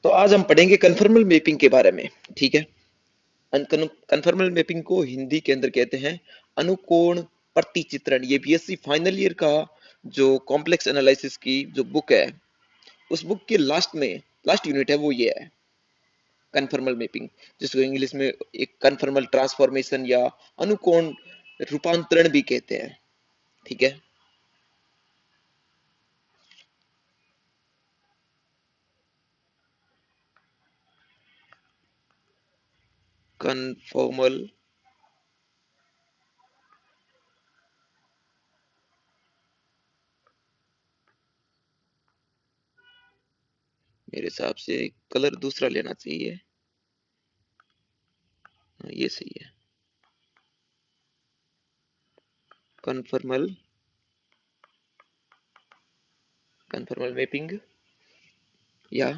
तो आज हम पढ़ेंगे कन्फर्मल मैपिंग के बारे में। ठीक है। कन्फर्मल मैपिंग को हिंदी के अंदर कहते हैं अनुकोण प्रतिचित्रण। ये बीएससी फाइनल ईयर का जो कॉम्प्लेक्स एनालिसिस की जो बुक है, उस बुक के लास्ट यूनिट है, वो ये है कन्फर्मल मैपिंग, जिसको इंग्लिश में एक कन्फर्मल ट्रांसफॉर्मेशन या अनुकोण रूपांतरण भी कहते हैं। ठीक है। कन्फर्मल मेरे हिसाब से कलर दूसरा लेना चाहिए। हाँ, ये सही है। कन्फर्मल कन्फर्मल मैपिंग या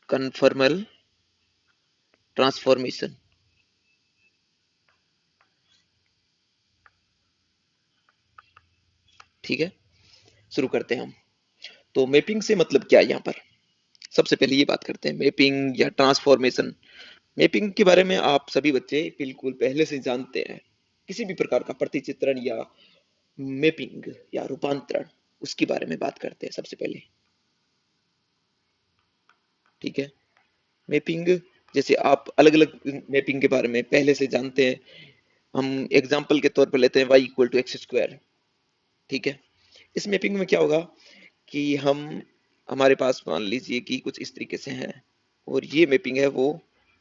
कन्फर्मल ट्रांसफॉर्मेशन। ठीक है, शुरू करते हैं हम। तो मैपिंग से मतलब क्या है यहाँ पर? सबसे पहले ये बात करते हैं मैपिंग या ट्रांसफॉर्मेशन। मैपिंग के बारे में आप सभी बच्चे बिल्कुल पहले से जानते हैं। किसी भी प्रकार का प्रतिचित्रण या मैपिंग या रूपांतरण, उसके बारे में बात करते हैं सबसे पहले। ठीक है। मैपिंग, जैसे आप अलग अलग मैपिंग के बारे में पहले से जानते हैं। हम एग्जाम्पल के तौर पर लेते हैं y equal to x square. ठीक है। इस मैपिंग में क्या होगा कि हमारे पास मान लीजिए कि कुछ इस तरीके से है, और ये मैपिंग है वो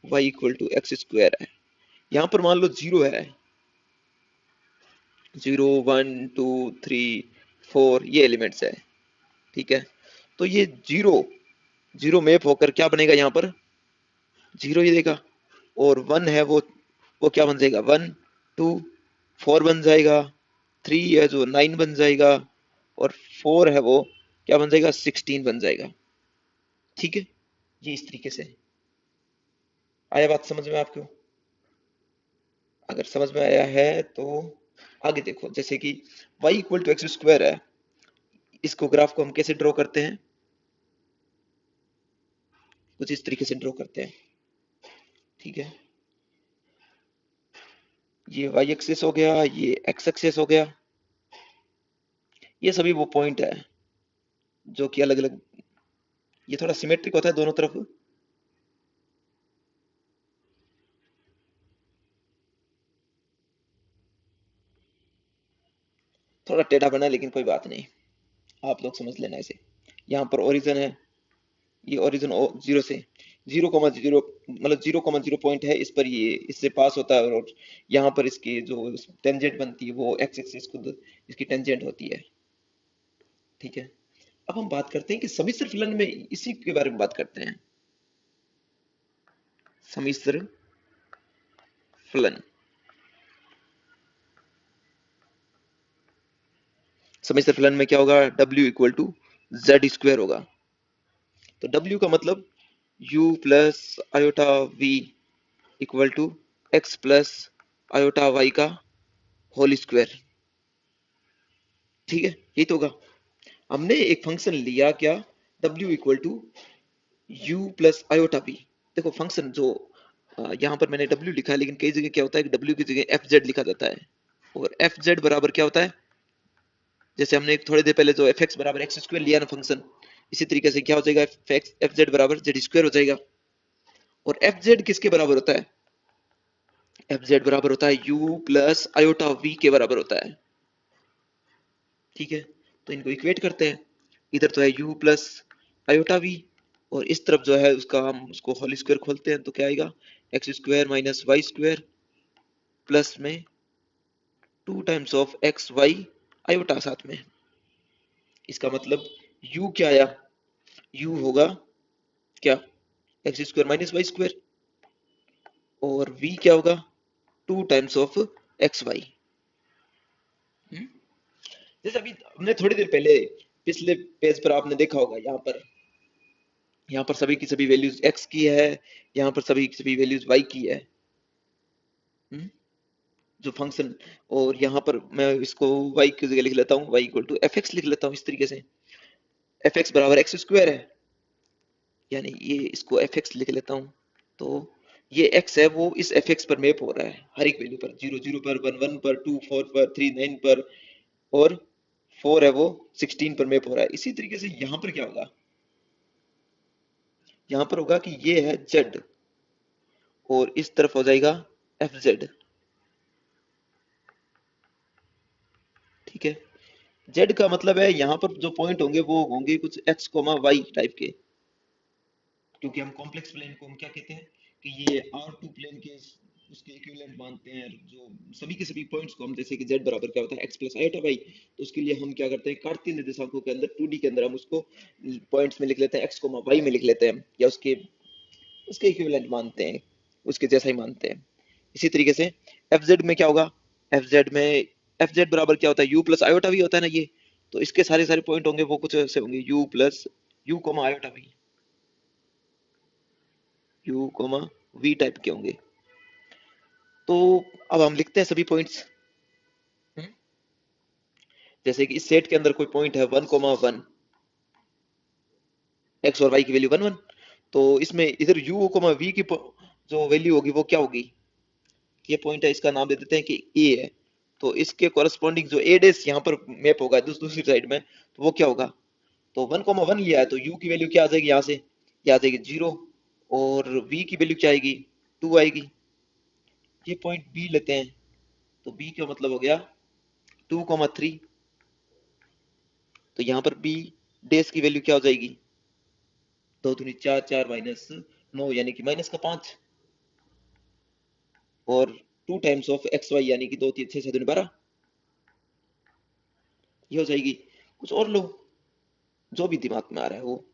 y equal to x square है। यहाँ पर मान लो जीरो है, 0 1 2 3 4 ये एलिमेंट्स है। ठीक है। तो ये जीरो जीरो मैप होकर क्या बनेगा? यहाँ पर जीरो ही देगा। और वन है वो क्या बन जाएगा? 1 2 4 बन जाएगा। थ्री है जो 9 बन जाएगा। और फोर है वो क्या बन जाएगा? 16 बन जाएगा। ठीक है। ये इस तरीके से आया बात समझ में आपको? अगर समझ में आया है तो आगे देखो। जैसे कि y equal to x square है, इसको ग्राफ को हम कैसे ड्रॉ करते हैं? कुछ इस तरीके से ड्रॉ करते हैं। ठीक है। ये y एक्सिस हो गया, ये x एक्सिस हो गया। ये सभी वो पॉइंट है जो कि अलग अलग, ये थोड़ा सिमेट्रिक होता है दोनों तरफ। थोड़ा टेढ़ा बना है, लेकिन कोई बात नहीं, आप लोग समझ लेना इसे। यहाँ पर ओरिजिन है, ये ओरिजिन जीरो से 0 0 मतलब 0 0 पॉइंट है, इस पर ये इससे पास होता है। और यहाँ पर इसकी जो टेंजेंट बनती है वो एक्स एक्सिस खुद इसकी टेंजेंट होती है। ठीक है। अब हम बात करते हैं कि सम्मिश्र फलन में, इसी के बारे में बात करते हैं। सम्मिश्र फलन, सम्मिश्र फलन में क्या होगा? W equal to z square होगा। तो W का मतलब u plus iota v equal to x plus iota y का होल स्क्वायर। ठीक है, यही तो होगा। हमने एक फंक्शन लिया क्या? W equal to u plus iota v। देखो फंक्शन जो यहाँ पर मैंने W लिखा है, लेकिन कई जगह क्या होता है कि W की जगह एफ जेड लिखा जाता है। और एफ जेड बराबर क्या होता है? जैसे हमने थोड़ी देर पहले जो एफ एक्स बराबर एक्स स्क्वायर लिया ना फंक्शन, इसी तरीके से क्या हो जाएगा? एफ जेड बराबर जेड स्क्वायर हो जाएगा। और एफ जेड किसके बराबर होता है? एफ जेड बराबर होता है u प्लस आयोटा v के बराबर होता है। ठीक है। तो इनको इक्वेट करते हैं। इधर तो है u प्लस आयोटा v, और इस तरफ जो है उसका हम उसको होल स्क्वायर खोलते हैं तो क्या आएगा? X square minus y square plus में 2 times of x y iota साथ में। इसका मतलब u क्या आया? u होगा क्या? X square minus y square. और v क्या होगा? 2 टाइम्स ऑफ एक्स वाई। जैसे अभी हमने थोड़ी देर पहले पिछले पेज पर आपने देखा होगा, यहाँ पर सभी की सभी वैल्यूज x की है, यहाँ पर सभी की सभी वैल्यूज y की है। हम्म? जो फंक्शन, और यहाँ पर मैं इसको y की जगह लिख लेता हूँ, y equal to f x लिख लेता हूँ इस तरीके से। एफ एक्स बराबर एक्स स्क्वायर है, यानी ये इसको एफ एक्स लिख लेता हूँ। तो ये एक्स है वो इस एफ एक्स पर मैप हो रहा है हर एक वैल्यू पर, 0 0 पर, 1 1 पर, 2 4 पर, 3 9 पर, और 4 है वो 16 पर मैप हो रहा है। इसी तरीके से यहाँ पर क्या होगा, यहाँ पर होगा कि ये है जेड और इस तरफ हो जाएगा एफ जेड। ठीक है, जेड का मतलब है यहाँ पर जो पॉइंट होंगे वो होंगे कुछ एक्स कोमा वाई टाइप के, क्योंकि हम कॉम्प्लेक्स प्लेन को हम क्या कहते हैं कि ये R2 प्लेन के उसके इक्विवेलेंट मानते हैं, जो सभी के सभी पॉइंट्स को हम, जैसे कि z बराबर क्या होता है x प्लस आयोटा y, तो उसके लिए हम क्या करते हैं कार्तीय निर्देशांकों के अंदर 2D के अंदर हम उसको पॉइंट्स में लिख लेते हैं x y में लिख लेते हैं, या उसके उसके इक्विवेलेंट मानते हैं, उसके जैसा ही मानते हैं। इसी तरीके से fz में क्या होगा, fz में fz बराबर क्या होता है u प्लस आयोटा v होता है ना ये, तो इसके सारे सारे पॉइंट होंगे वो कुछ ऐसे होंगे u plus u iota v, u v type के होंगे। तो अब हम लिखते हैं सभी पॉइंट्स। जैसे कि इस सेट के अंदर कोई पॉइंट है 1 1, एक्स और वाई की वैल्यू 1 1, तो इसमें इधर u v की जो वैल्यू होगी वो क्या होगी, ये पॉइंट है इसका नाम दे देते हैं कि ए है, तो इसके कोरस्पॉन्डिंग जो ए डेस यहाँ पर मैप होगा दूसरी साइड में, तो वो क्या होगा, तो 1 1 लिया है तो u की वैल्यू क्या आ जाएगी, यहाँ से ये आ जाएगी 0, और v की वैल्यू क्या आएगी 2 आएगी। ये पॉइंट b लेते हैं, तो b का मतलब हो गया 2 3, तो यहाँ पर b डेस की वैल्यू क्या हो जाएगी, 2 दूनी 4, 4 माइनस 9 यानी कि माइनस का 5, और 2 टाइम्स ऑफ एक्स वाई यानी कि 2 3 6 7 12, ये हो जाएगी। कुछ और लो, जो भी दिमाग में आ रहा है वो।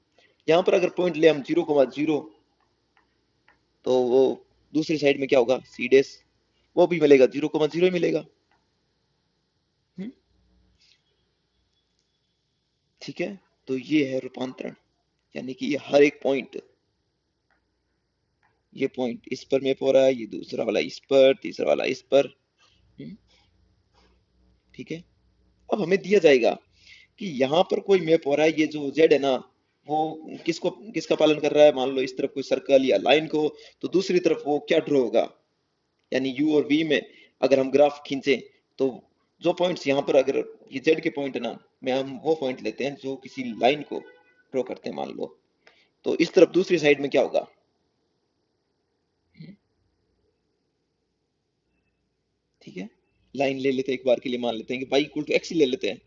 यहाँ पर अगर पॉइंट ले हम 0 0, तो वो दूसरी साइड में क्या होगा सी डेस, वो भी मिलेगा 0 0 ही मिलेगा। हम्म, ठीक है, तो ये है रूपांतरण, यानी कि ये हर एक पॉइंट, ये पॉइंट इस पर मैप हो रहा है, ये दूसरा वाला इस पर, तीसरा वाला इस पर। हम्म, ठीक है, अब हमें दिया जाएगा कि यहाँ पर कोई मैप हो रहा है, ये जो जेड है ना वो किसको किसका पालन कर रहा है, मान लो इस तरफ कोई सर्कल या लाइन को, तो दूसरी तरफ वो क्या ड्रॉ होगा, यानी यू और वी में अगर हम ग्राफ खींचे, तो जो पॉइंट्स यहाँ पर अगर ये जेड के पॉइंट है ना, में हम वो पॉइंट लेते हैं जो किसी लाइन को ड्रॉ करते हैं मान लो, तो इस तरफ दूसरी साइड में क्या होगा, ठीक है, लाइन ले लेते हैं एक बार के लिए, मान लेते हैं कि y इक्वल टू एक्स ही ले लेते हैं,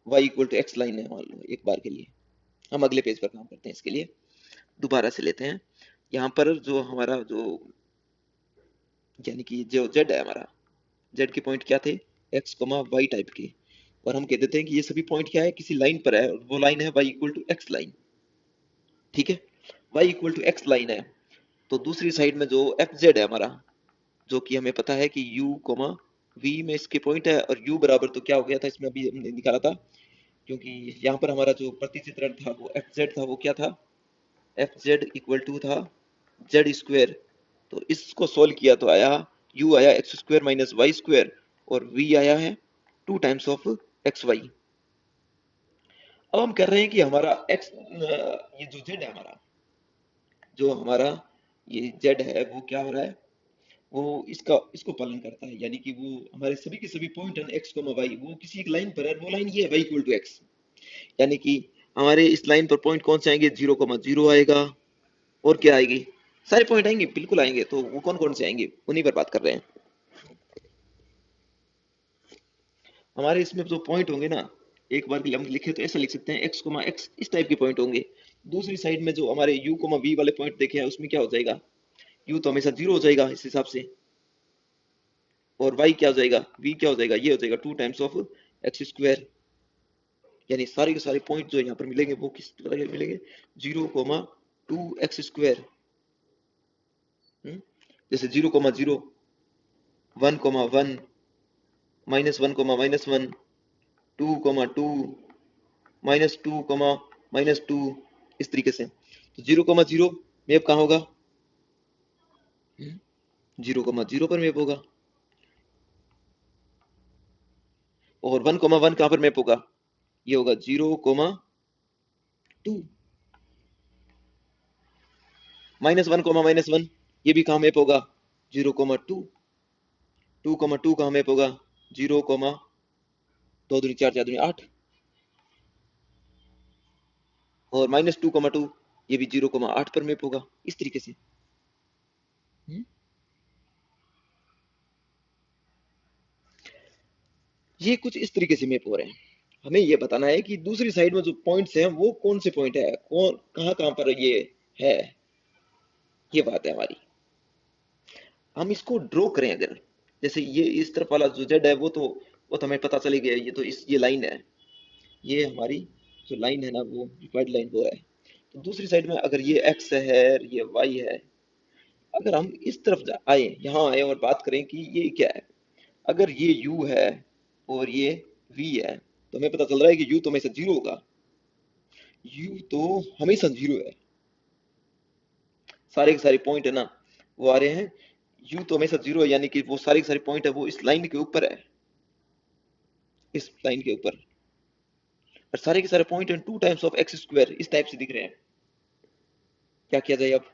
y equal to x line है मान लो एक बार के लिए, हम अगले पेज पर काम करते हैं इसके लिए, दोबारा से लेते हैं। यहाँ पर जो हमारा जो, यानी कि जो z है हमारा, z के पॉइंट क्या थे x y टाइप के, और हम कहते थे कि ये सभी पॉइंट क्या है किसी लाइन पर है, और वो लाइन है y equal to x line. ठीक है, y equal to x line है, तो दूसरी साइड में जो एफ जेड है हमारा, जो कि हमें पता है कि u v में इसके पॉइंट है, और u बराबर तो क्या हो गया था इसमें अभी हमने निकाला था, क्योंकि यहाँ पर हमारा जो प्रतिचित्रण था वो एफ जेड था, वो क्या था एफ जेड इक्वल टू था जेड स्क्वायर, तो इसको सोल्व किया तो आया u आया x square minus y square, और v आया है 2 टाइम्स ऑफ एक्स वाई। अब हम कर रहे हैं कि हमारा x, ये जो z है हमारा, जो हमारा ये z है वो क्या हो रहा है, वो इसको पालन करता है, यानी कि वो हमारे सभी के सभी पॉइंट है x y वो किसी एक लाइन पर है, वो लाइन ये है y इक्वल टू एक्स, यानी कि हमारे इस लाइन पर पॉइंट कौन से आएंगे 0 0 आएगा, और क्या आएगी, सारे पॉइंट आएंगे बिल्कुल आएंगे, तो वो कौन कौन से आएंगे उन्हीं पर बात कर रहे हैं। हमारे इसमें जो पॉइंट होंगे ना, एक बार के लिए हम लिखे तो ऐसा लिख सकते हैं x, इस टाइप के पॉइंट होंगे। दूसरी साइड में जो हमारे u v वाले पॉइंट देखे हैं उसमें क्या हो जाएगा, u तो हमेशा 0 हो जाएगा इस हिसाब से, और y क्या हो जाएगा, v क्या हो जाएगा, ये हो जाएगा 2 टाइम्स ऑफ एक्स स्क्वायर, यानी सारे के सारे पॉइंट जो यहाँ पर मिलेंगे वो किस तरह के मिलेंगे, 0 2 एक्स स्क्वायर। जैसे 0 0 1 1 -1 -1 2 2 -2 इस तरीके से, तो 0 0 मैप कहाँ होगा, 0 0 पर मैप होगा, और 1 1 कहाँ पर मैप होगा, ये होगा 0 2 -1 ये भी कहाँ मैप होगा 0,2 2,2 कहाँ मैप होगा 0, 2 दूनी 4 4 दूनी 8 और -2,2 ये भी 0,8 पर मैप होगा इस तरीके से। ये कुछ इस तरीके से मैप हो रहे हैं। हमें ये बताना है कि दूसरी साइड में जो पॉइंट्स हैं वो कौन से पॉइंट है, कौन कहाँ कहाँ पर ये है, ये बात है हमारी। हम इसको ड्रॉ करें अगर, जैसे ये इस तरफ वाला जो जेड है वो तो हमें पता चली गया, ये तो इस ये लाइन है, ये हमारी जो लाइन है ना वो रिक्वायर्ड लाइन वो है। तो दूसरी साइड में अगर ये एक्स है ये वाई है, अगर हम इस तरफ आए यहाँ आए और बात करें कि ये क्या है, अगर ये u है और ये v है तो हमें पता चल रहा है कि u तो हमेशा जीरो होगा, u तो हमेशा जीरो है, सारे के सारे पॉइंट है ना वो आ रहे हैं, u तो हमेशा जीरो है, यानी कि वो सारे के सारे पॉइंट है वो इस लाइन के ऊपर है, इस लाइन के ऊपर, और सारे के सारे पॉइंट हैं 2 टाइम्स ऑफ एक्स स्क्वायर इस टाइप से दिख रहे हैं। क्या किया जाए अब?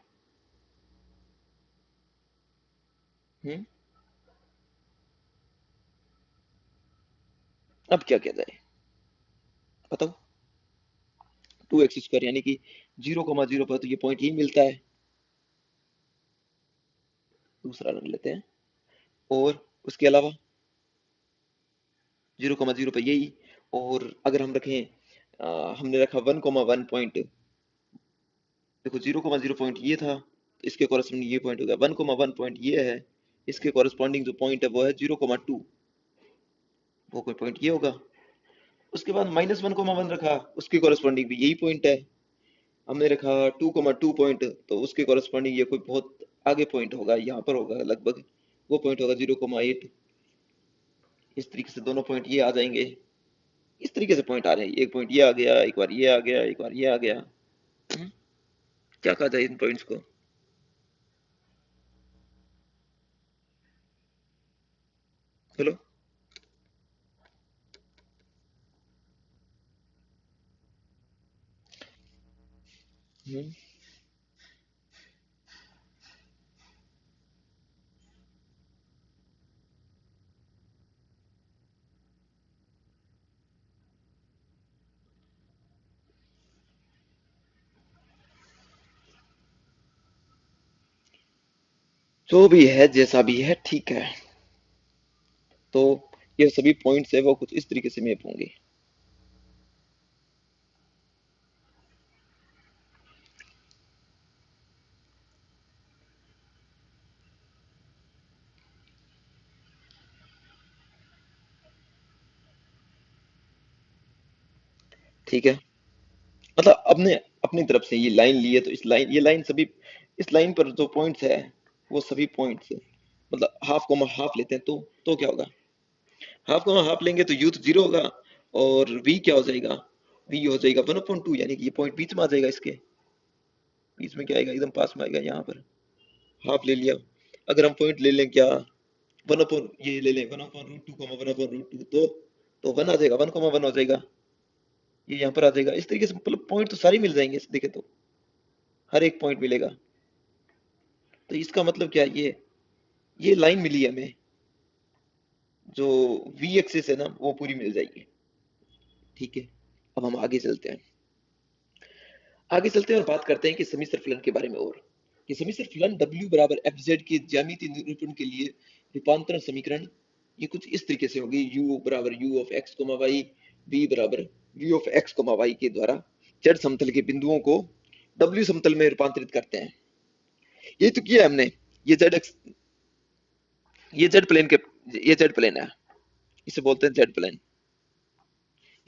हम्म अब क्या किया जाए बताओ? 2x स्क्वायर यानी कि 0,0 पर तो ये पॉइंट यही मिलता है, दूसरा रख लेते हैं, और उसके अलावा 0,0 पे यही, और अगर हम रखें हमने रखा 1,1 पॉइंट, देखो 0,0 पॉइंट ये था, इसके कॉरेस्पॉन्डिंग ये पॉइंट हो गया, 1,1 पॉइंट ये है, इसके कॉरेस्पॉन्डिंग जो पॉइंट है वो है 0,2, वो कोई पॉइंट ये होगा। उसके बाद -1,1 रखा, उसके कॉरेस्पॉन्डिंग भी यही पॉइंट है। हमने रखा 2,2 पॉइंट, तो उसके कॉरेस्पॉन्डिंग ये कोई बहुत आगे पॉइंट होगा, यहाँ पर होगा लगभग, वो पॉइंट होगा 0,8। इस तरीके से दोनों पॉइंट ये आ जाएंगे, इस तरीके से पॉइंट आ रहे हैं, एक पॉइंट ये आ गया, एक बार ये आ गया, एक बार ये आ गया। हम्म, क्या कहा जाए इन पॉइंट्स को? हेलो। हम्म, जो भी है जैसा भी है ठीक है, तो ये सभी पॉइंट्स है वो कुछ इस तरीके से मैप होंगे। ठीक है, मतलब अपने अपनी तरफ से ये लाइन ली है, तो इस लाइन ये लाइन सभी, इस लाइन पर जो पॉइंट्स है वो सभी पॉइंट्स, मतलब हाफ को हाफ लेते हैं तो क्या होगा, हाफ को हाफ लेंगे तो यू तो जीरो होगा, और v क्या हो जाएगा, v हो जाएगा 1/2, यानी कि ये पॉइंट बीच में आ जाएगा, इसके बीच में क्या आएगा, एकदम पास में आएगा, यहाँ पर हाफ ले लिया। अगर हम पॉइंट ले लें क्या, वन अपॉन ये ले लें 1/√2, 1/√2, तो 1 आ जाएगा, 1,1 हो जाएगा, ये यहाँ पर आ जाएगा, इस तरीके से मतलब पॉइंट तो सारे मिल जाएंगे देखे तो, हर एक पॉइंट मिलेगा। तो इसका मतलब क्या है, ये लाइन मिली है हमें, जो वी एक्सिस है ना वो पूरी मिल जाएगी। ठीक है, अब हम आगे चलते हैं और बात करते हैं कि समिश्र फलन के बारे में, और कि समिश्र फलन w बराबर एफ जेड के ज्यामितीय निरूपण के लिए रूपांतरण समीकरण ये कुछ इस तरीके से होगी, u बराबर u of x y, v बराबर v ऑफ x वाई के द्वारा z समतल के बिंदुओं को w समतल में रूपांतरित करते हैं। ये तो किया है हमने, ये z एक्स, ये z प्लेन के, ये z प्लेन है, इसे बोलते हैं z प्लेन,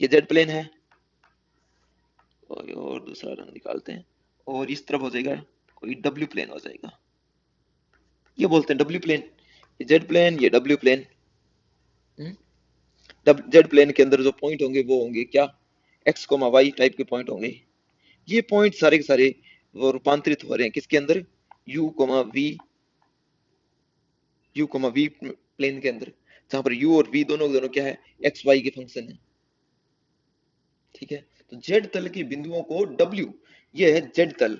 ये z प्लेन है, और दूसरा रंग निकालते हैं, और इस तरफ हो जाएगा कोई डब्ल्यू प्लेन हो जाएगा, ये बोलते हैं डब्ल्यू प्लेन, ये जेड प्लेन, ये डब्ल्यू प्लेन। जेड प्लेन के अंदर जो पॉइंट होंगे वो होंगे क्या, एक्स कोमा वाई टाइप के पॉइंट होंगे, ये पॉइंट सारे के सारे वो रूपांतरित हो रहे हैं किसके अंदर, u comma v, u comma v plane के अंदर, जहां पर यू और वी दोनों दोनों क्या है, एक्स वाई के फंक्शन है। ठीक ठीक है। तो जेड तल के बिंदुओं को डब्ल्यू, ये है जेड तल,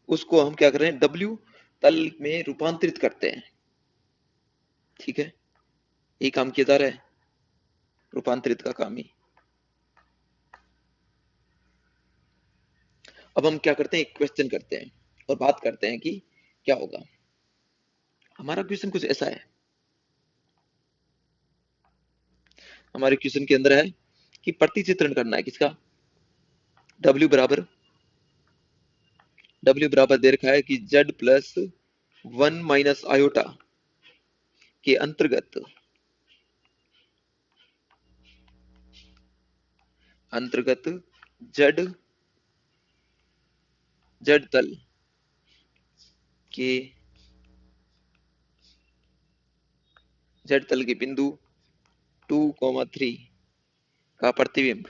उसको हम क्या कर रहे हैं, डब्ल्यू तल में रूपांतरित करते हैं। ठीक है, ये काम किया जा रहा है, रूपांतरित का काम ही। अब हम क्या करते हैं, एक क्वेश्चन करते हैं और बात करते हैं कि क्या होगा। हमारा क्वेश्चन कुछ ऐसा है, हमारे क्वेश्चन के अंदर है कि प्रतिचित्रण करना है किसका, डब्ल्यू बराबर दे रखा है कि जेड प्लस 1 - आयोटा के अंतर्गत अंतर्गत जेड जेड तल के जेड तल के बिंदु 2, 3 का प्रतिबिंब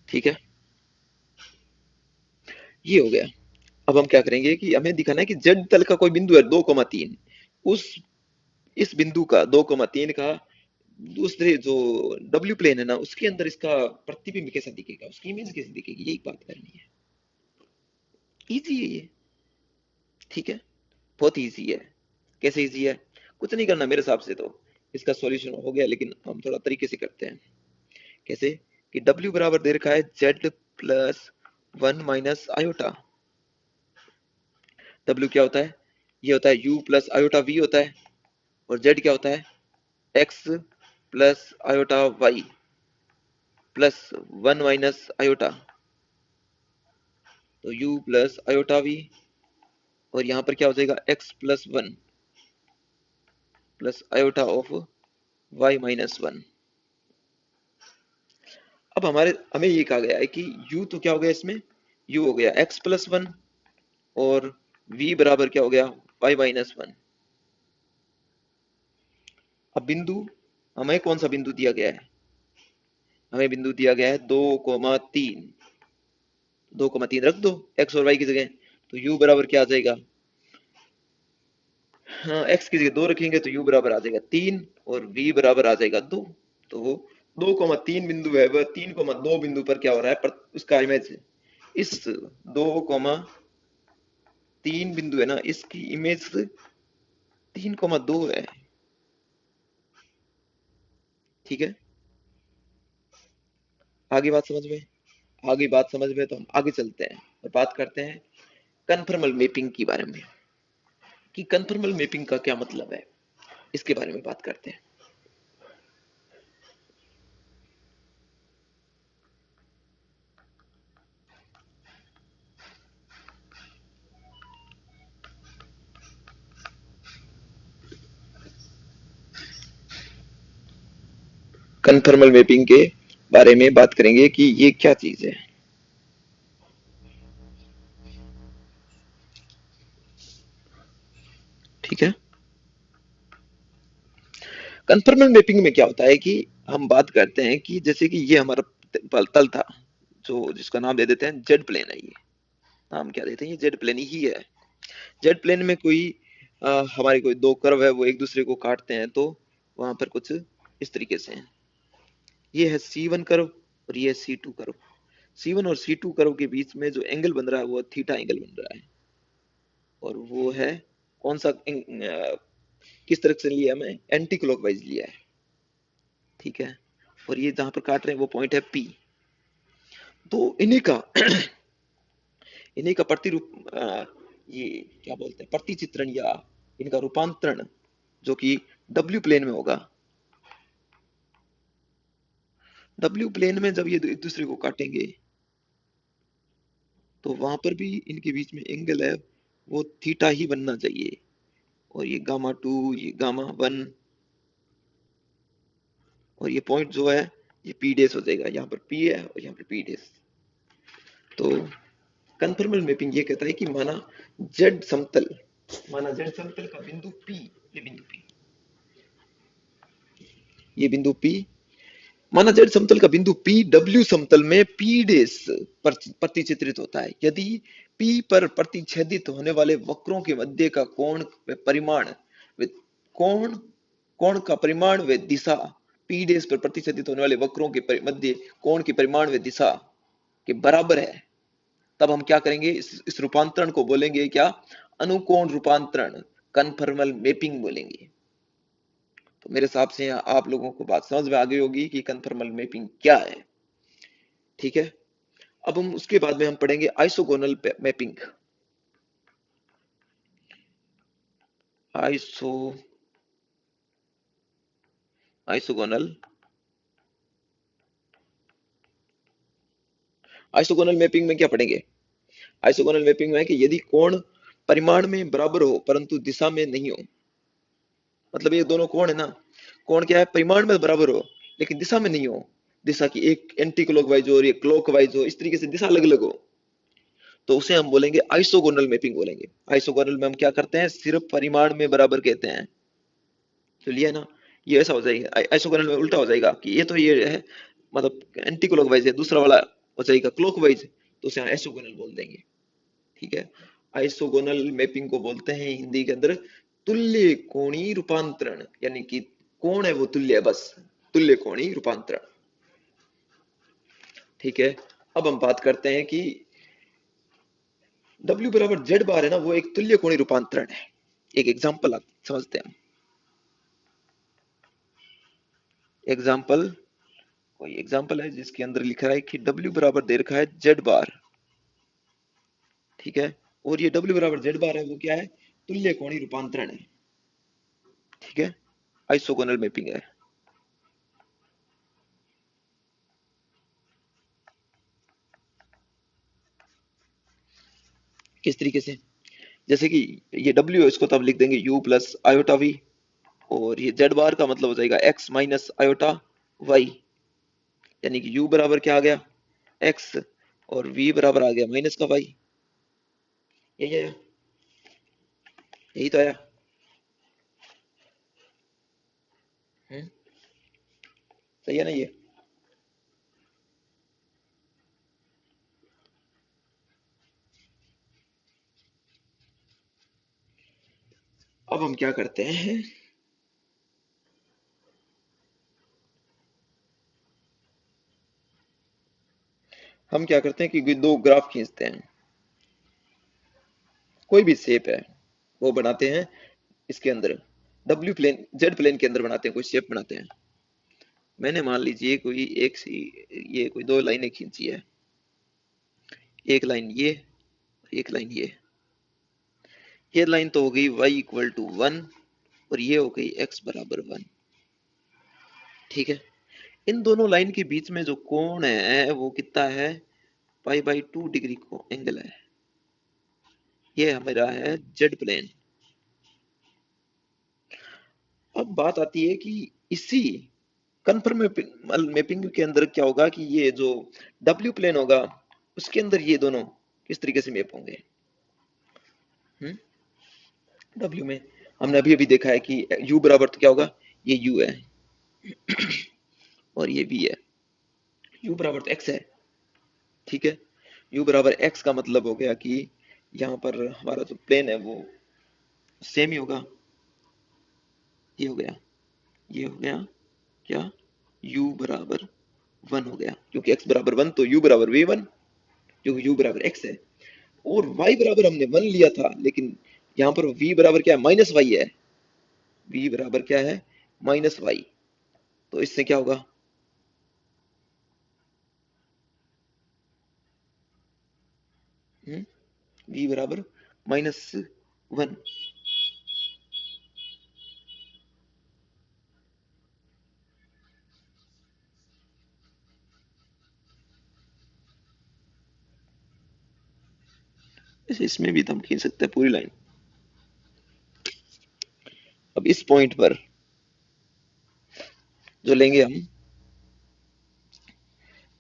ठीक है, ये हो गया। अब हम क्या करेंगे कि हमें दिखाना है कि जेड तल का कोई बिंदु है 2, 3, उस इस बिंदु का 2, 3 का दूसरे जो डब्ल्यू प्लेन है ना, उसके अंदर इसका प्रतिबिंब कैसा दिखेगा, उसकी इमेज कैसे दिखेगी, यही बात करनी है। इजी है ये, ठीक है, बहुत इजी है। कैसे इजी है, कुछ नहीं करना मेरे हिसाब से तो इसका सॉल्यूशन हो गया, लेकिन हम थोड़ा तरीके से करते हैं। कैसे कि W बराबर दे रखा है Z प्लस 1 - आयोटा। W क्या होता है, ये होता है U प्लस आयोटा V होता है, और Z क्या होता है, X plus iota Y plus 1 - iota. तो U प्लस आयोटा V, और यहाँ पर क्या हो जाएगा, X plus 1 plus iota of Y - 1। अब हमें ये कहा गया है कि U तो क्या हो गया इसमें, U हो गया X प्लस 1, और V बराबर क्या हो गया, Y - 1। अब बिंदु, हमें कौन सा बिंदु दिया गया है, हमें बिंदु दिया गया है 2, 3। 2, 3 रख दो एक्स और वाई की जगह, तो यू बराबर क्या आ जाएगा, हाँ एक्स की जगह 2 रखेंगे तो यू बराबर आ जाएगा 3, और वी बराबर आ जाएगा 2। तो वो 2, 3 बिंदु है, वह 3, 2 बिंदु पर क्या हो रहा है, उसका इमेज इस 2, 3 बिंदु है ना, इसकी इमेज 3, 2 है। ठीक है, आगे बात समझ में, आगे बात समझ में, तो हम आगे चलते हैं और बात करते हैं कन्फर्मल मैपिंग के बारे में, कि कन्फर्मल मैपिंग का क्या मतलब है, इसके बारे में बात करते हैं। कन्फर्मल मैपिंग के बारे में बात करेंगे कि ये क्या चीज है। ठीक है, कन्फर्मल मैपिंग में क्या होता है कि हम बात करते हैं कि जैसे कि ये हमारा तल था, जो जिसका नाम दे देते हैं जेड प्लेन है, ये नाम क्या देते हैं, ये जेड प्लेन ही है। जेड प्लेन में कोई हमारे कोई दो कर्व है, वो एक दूसरे को काटते हैं, तो वहां पर कुछ इस तरीके से है। ये है C1 कर्व और ये है C2 कर्व। C1 और C2 कर्व के बीच में जो एंगल बन रहा है वो थीटा एंगल बन रहा है, और वो है कौन सा किस तरह से लिया, हमें एंटी क्लॉकवाइज लिया है। ठीक है, और ये जहां पर काट रहे हैं वो पॉइंट है P। तो इन्हीं का इन्हीं का प्रतिरूप ये क्या बोलते हैं, प्रतिचित्रण या इनका रूपांतरण जो कि W प्लेन में होगा। W प्लेन में जब ये एक दूसरे को काटेंगे, तो वहां पर भी इनके बीच में एंगल है, वो थीटा ही बनना चाहिए। और ये गामा 2, ये गामा 1, और ये पॉइंट जो है ये P डैश हो जाएगा, यहाँ पर P है और यहाँ पर P डैश। तो कन्फर्मल मैपिंग ये कहता है कि माना जेड समतल का बिंदु P, ये बिंदु P, ये बिंदु P माना जेड समतल का बिंदु पी डब्ल्यू समतल में पी डेस पर प्रतिचित्रित होता है यदि पी पर प्रतिच्छेदित होने वाले वक्रों के मध्य का कोण व परिमाण कोण कोण का परिमाण व दिशा पी डेस पर प्रतिच्छेदित होने वाले वक्रों के मध्य कोण के परिमाण व दिशा के बराबर है, तब हम क्या करेंगे, इस रूपांतरण को बोलेंगे क्या, अनुकोण रूपांतरण, कन्फर्मल मैपिंग बोलेंगे। तो मेरे हिसाब से आप लोगों को बात समझ में आ गई होगी कि कन्फर्मल मैपिंग क्या है। ठीक है, अब हम उसके बाद में हम पढ़ेंगे isogonal mapping. Iso isogonal isogonal mapping में क्या पढ़ेंगे, आइसोगोनल मैपिंग में है कि यदि कोण परिमाण में बराबर हो परंतु दिशा में नहीं हो, मतलब ये दोनों कोण है ना, कोण क्या है, परिमाण में बराबर हो लेकिन दिशा में नहीं हो, दिशा की एक एंटी क्लॉकवाइज हो और ये क्लॉकवाइज हो, इस तरीके से दिशा अलग अलग हो, तो उसे हम बोलेंगे आइसोगोनल मैपिंग बोलेंगे। आइसोगोनल में हम क्या करते हैं, सिर्फ परिमाण में बराबर कहते हैं, तो लिया ना, ये ऐसा हो जाएगा, आइसोगोनल में उल्टा हो जाएगा कि ये तो ये है, मतलब एंटी क्लॉकवाइज है, दूसरा वाला हो जाएगा क्लॉकवाइज, तो उसे आइसोगोनल बोल देंगे। ठीक है, आइसोगोनल मैपिंग को बोलते हैं हिंदी के अंदर तुल्य कोणीय रूपांतरण, यानी कि कोण है वो तुल्य है, बस तुल्य कोणीय रूपांतरण। ठीक है, अब हम बात करते हैं कि W बराबर जेड बार है ना, वो एक तुल्य कोणीय रूपांतरण है। एक एग्जांपल समझते हैं, एग्जांपल, कोई एग्जांपल है जिसके अंदर लिखा है कि W बराबर दे रखा है जेड बार, ठीक है, और ये W बराबर जेड बार है वो क्या है, तुल्य कोणीय रूपांतरण है। ठीक है, आइसोगोनल मैपिंग है। किस तरीके से, जैसे कि ये W है, इसको तब लिख देंगे U प्लस आयोटा V, और ये जेड बार का मतलब हो जाएगा X माइनस आयोटा Y, यानी कि U बराबर क्या आ गया, X, और V बराबर आ गया माइनस का Y। यही है, यही तो आया। सही है ना ये। अब हम क्या करते हैं, हम क्या करते हैं कि दो ग्राफ खींचते हैं, कोई भी शेप है वो बनाते हैं, इसके अंदर डब्ल्यू प्लेन जेड प्लेन के अंदर बनाते हैं, कोई शेप बनाते हैं। मैंने मान लीजिए कोई एक सी, ये कोई दो लाइनें खींची है, एक लाइन एक लाइन ये लाइन तो हो गई y इक्वल टू 1 और ये हो गई x बराबर 1। ठीक है, इन दोनों लाइन के बीच में जो कोण है वो कितना है, पाई बाई 2 डिग्री को एंगल है, ये हमारा है जेड प्लेन। अब बात आती है कि इसी कन्फर्म मैपिंग के अंदर क्या होगा कि ये जो डब्ल्यू प्लेन होगा उसके अंदर ये दोनों किस तरीके से मैप होंगे। डब्ल्यू में हमने अभी अभी देखा है कि यू बराबर तो क्या होगा, ये यू है और ये वी है, यू बराबर तो एक्स है। ठीक है, यू बराबर एक्स का मतलब हो गया कि यहाँ पर हमारा जो प्लेन है वो सेम ही होगा, ये हो गया, ये हो गया क्या, u बराबर 1 हो गया, क्योंकि x बराबर 1 तो u बराबर v1, क्योंकि u बराबर x है, और y बराबर हमने 1 लिया था, लेकिन यहाँ पर v बराबर क्या है, माइनस वाई है, v बराबर क्या है, माइनस वाई, तो इससे क्या होगा, v बराबर -1। ऐसे इसमें भी तो हम खींच सकते हैं पूरी लाइन। अब इस पॉइंट पर जो लेंगे हम,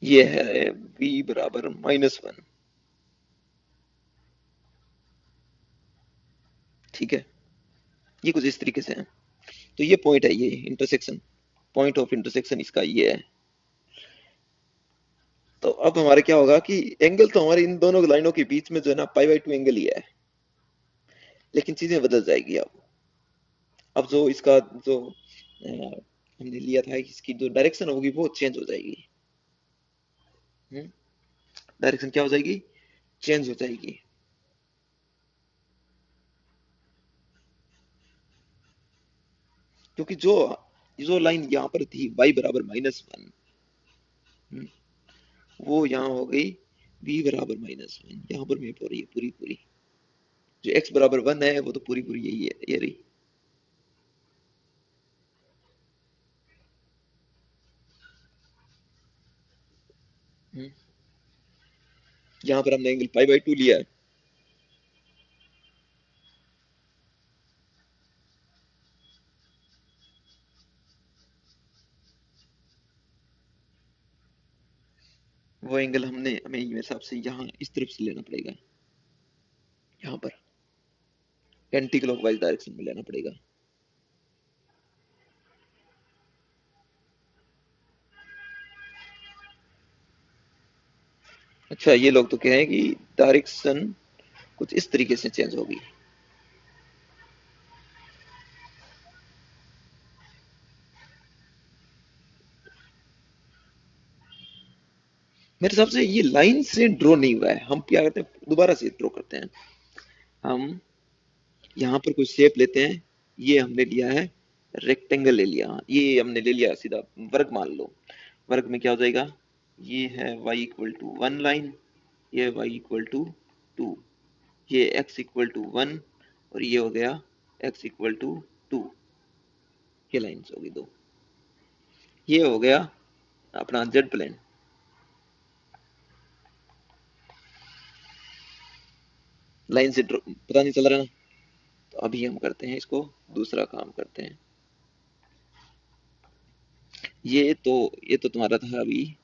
ये है v बराबर -1। ठीक है, ये कुछ इस तरीके से है, तो ये पॉइंट है, ये इंटरसेक्शन, पॉइंट ऑफ इंटरसेक्शन इसका ये है। तो अब हमारे क्या होगा कि एंगल तो हमारे इन दोनों लाइनों के बीच में जो है ना पाई बाई टू एंगल ही है, लेकिन चीजें बदल जाएगी अब जो इसका जो हमने लिया था इसकी जो डायरेक्शन होगी वो चेंज हो जाएगी। डायरेक्शन क्या हो जाएगी, चेंज हो जाएगी। क्योंकि जो जो लाइन यहाँ पर थी y बराबर -1, वो यहाँ हो गई v बराबर -1, यहाँ पर मैप हो रही है पूरी पूरी। जो x बराबर 1 है वो तो पूरी पूरी यही है, ये रही। हम्म, यहाँ पर हमने एंगल पाई बाई टू लिया है। वो एंगल हमें मेरे हिसाब से यहाँ इस तरफ से लेना पड़ेगा, यहाँ पर एंटी क्लॉकवाइज डायरेक्शन में लेना पड़ेगा। अच्छा, ये लोग तो कह रहे हैं कि डायरेक्शन कुछ इस तरीके से चेंज होगी। मेरे हिसाब से ये लाइन से ड्रॉ नहीं हुआ है, हम क्या करते हैं दोबारा से ड्रॉ करते हैं। हम यहाँ पर कोई शेप लेते हैं, ये हमने लिया है रेक्टेंगल ले लिया, ये हमने ले लिया सीधा वर्ग मान लो। वर्ग में क्या हो जाएगा, ये है y इक्वल टू 1 लाइन, ये y इक्वल टू 2, ये x इक्वल टू 1 और ये हो गया x इक्वल टू 2। ये लाइन्स होगी दो। ये हो गया अपना जेड प्लेन। लाइन से पता नहीं चल रहा ना। तो अभी हम करते हैं इसको, दूसरा काम करते हैं। ये तो तुम्हारा था अभी,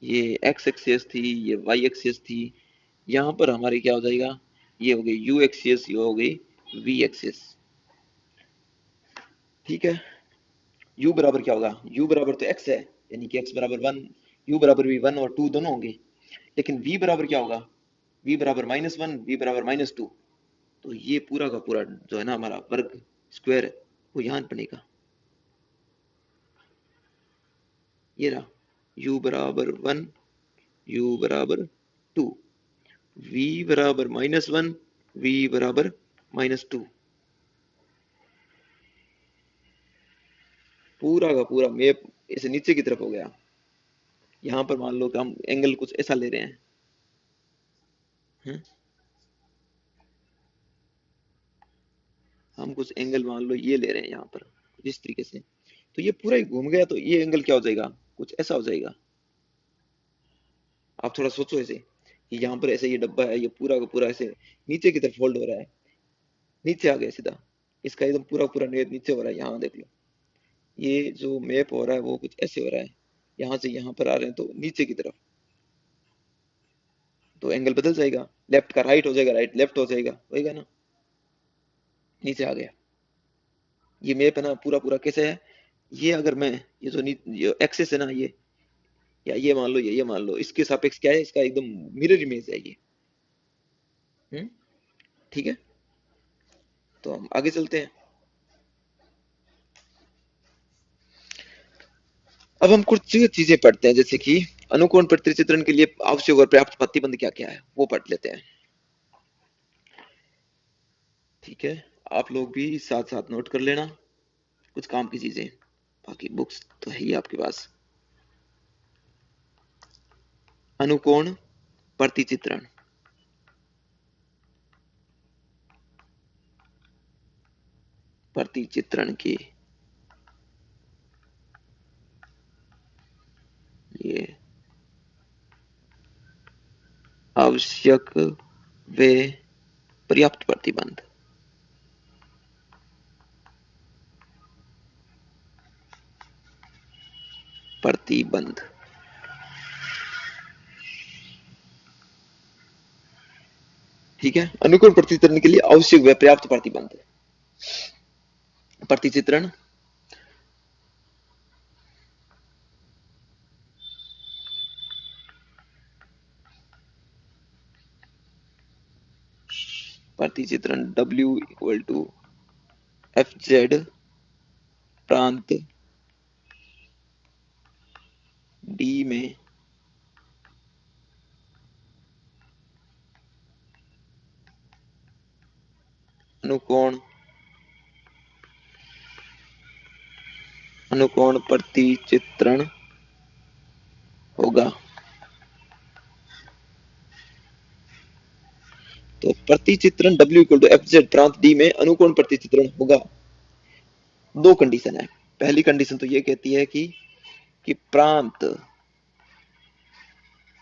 ये एक्स एक्सिस थी, ये वाई एक्सिस थी। यहाँ पर हमारी क्या हो जाएगा, ये हो गई यू एक्सिस, ये हो गई वी एक्सिस। ठीक है, u बराबर क्या होगा, u बराबर तो x है, यानी कि x बराबर 1, u बराबर भी 1 और 2 दोनों होंगे। लेकिन v बराबर क्या होगा, v बराबर -1, v बराबर -2। तो ये पूरा का पूरा जो है ना हमारा वर्ग स्क्वायर है, वो यहाँ बनेगा। ये रहा u बराबर 1, u बराबर 2, v बराबर -1, v बराबर -2। पूरा का पूरा मैप ऐसे नीचे की तरफ हो गया। यहाँ पर मान लो कि हम एंगल कुछ ऐसा ले रहे हैं, हैं? हम कुछ एंगल मान लो ये ले रहे हैं यहाँ पर इस तरीके से, तो ये पूरा ही घूम गया, तो ये एंगल क्या हो जाएगा, कुछ ऐसा हो जाएगा। आप थोड़ा सोचो ऐसे कि यहाँ पर ऐसे ये डब्बा है, ये पूरा का पूरा ऐसे नीचे की तरफ फोल्ड हो रहा है, नीचे आ गया सीधा, इसका एकदम पूरा पूरा नीचे हो रहा है। यहाँ देख लो, ये जो मैप हो रहा है वो कुछ ऐसे हो रहा है, यहाँ से यहाँ पर आ रहे हैं तो नीचे की तरफ, तो एंगल बदल जाएगा, लेफ्ट का राइट हो जाएगा, राइट लेफ्ट हो जाएगा, होएगा ना। नीचे आ गया, ये मैप है ना पूरा पूरा कैसे है। ये अगर मैं ये एक्सेस है ना, ये या ये मान लो, ये मान लो, इसके सापेक्ष क्या है, इसका एकदम मिरर इमेज है ये। हम्म, ठीक है। तो हम आगे चलते हैं। अब हम कुछ चीजें पढ़ते हैं, जैसे कि अनुकोण प्रतिचित्रण के लिए आवश्यक और पर्याप्त प्रतिबंध क्या क्या है वो पढ़ लेते हैं। ठीक है, आप लोग भी साथ साथ नोट कर लेना कुछ काम की चीजें, बाकी बुक्स तो है ही आपके पास। अनुकोण प्रतिचित्रण, प्रतिचित्रण के लिए आवश्यक व पर्याप्त प्रतिबंध। प्रतिबंध, ठीक है। अनुकूल प्रतिचित्रण के लिए आवश्यक व पर्याप्त प्रतिबंध। प्रतिचित्रण प्रतिचित्रण W equal to f z प्रांत डी में अनुकोण अनुकोण प्रतिचित्रण होगा। तो प्रतिचित्रण W equal to f z प्रांत डी में अनुकोण प्रतिचित्रण होगा। दो कंडीशन है। पहली कंडीशन तो ये कहती है कि प्रांत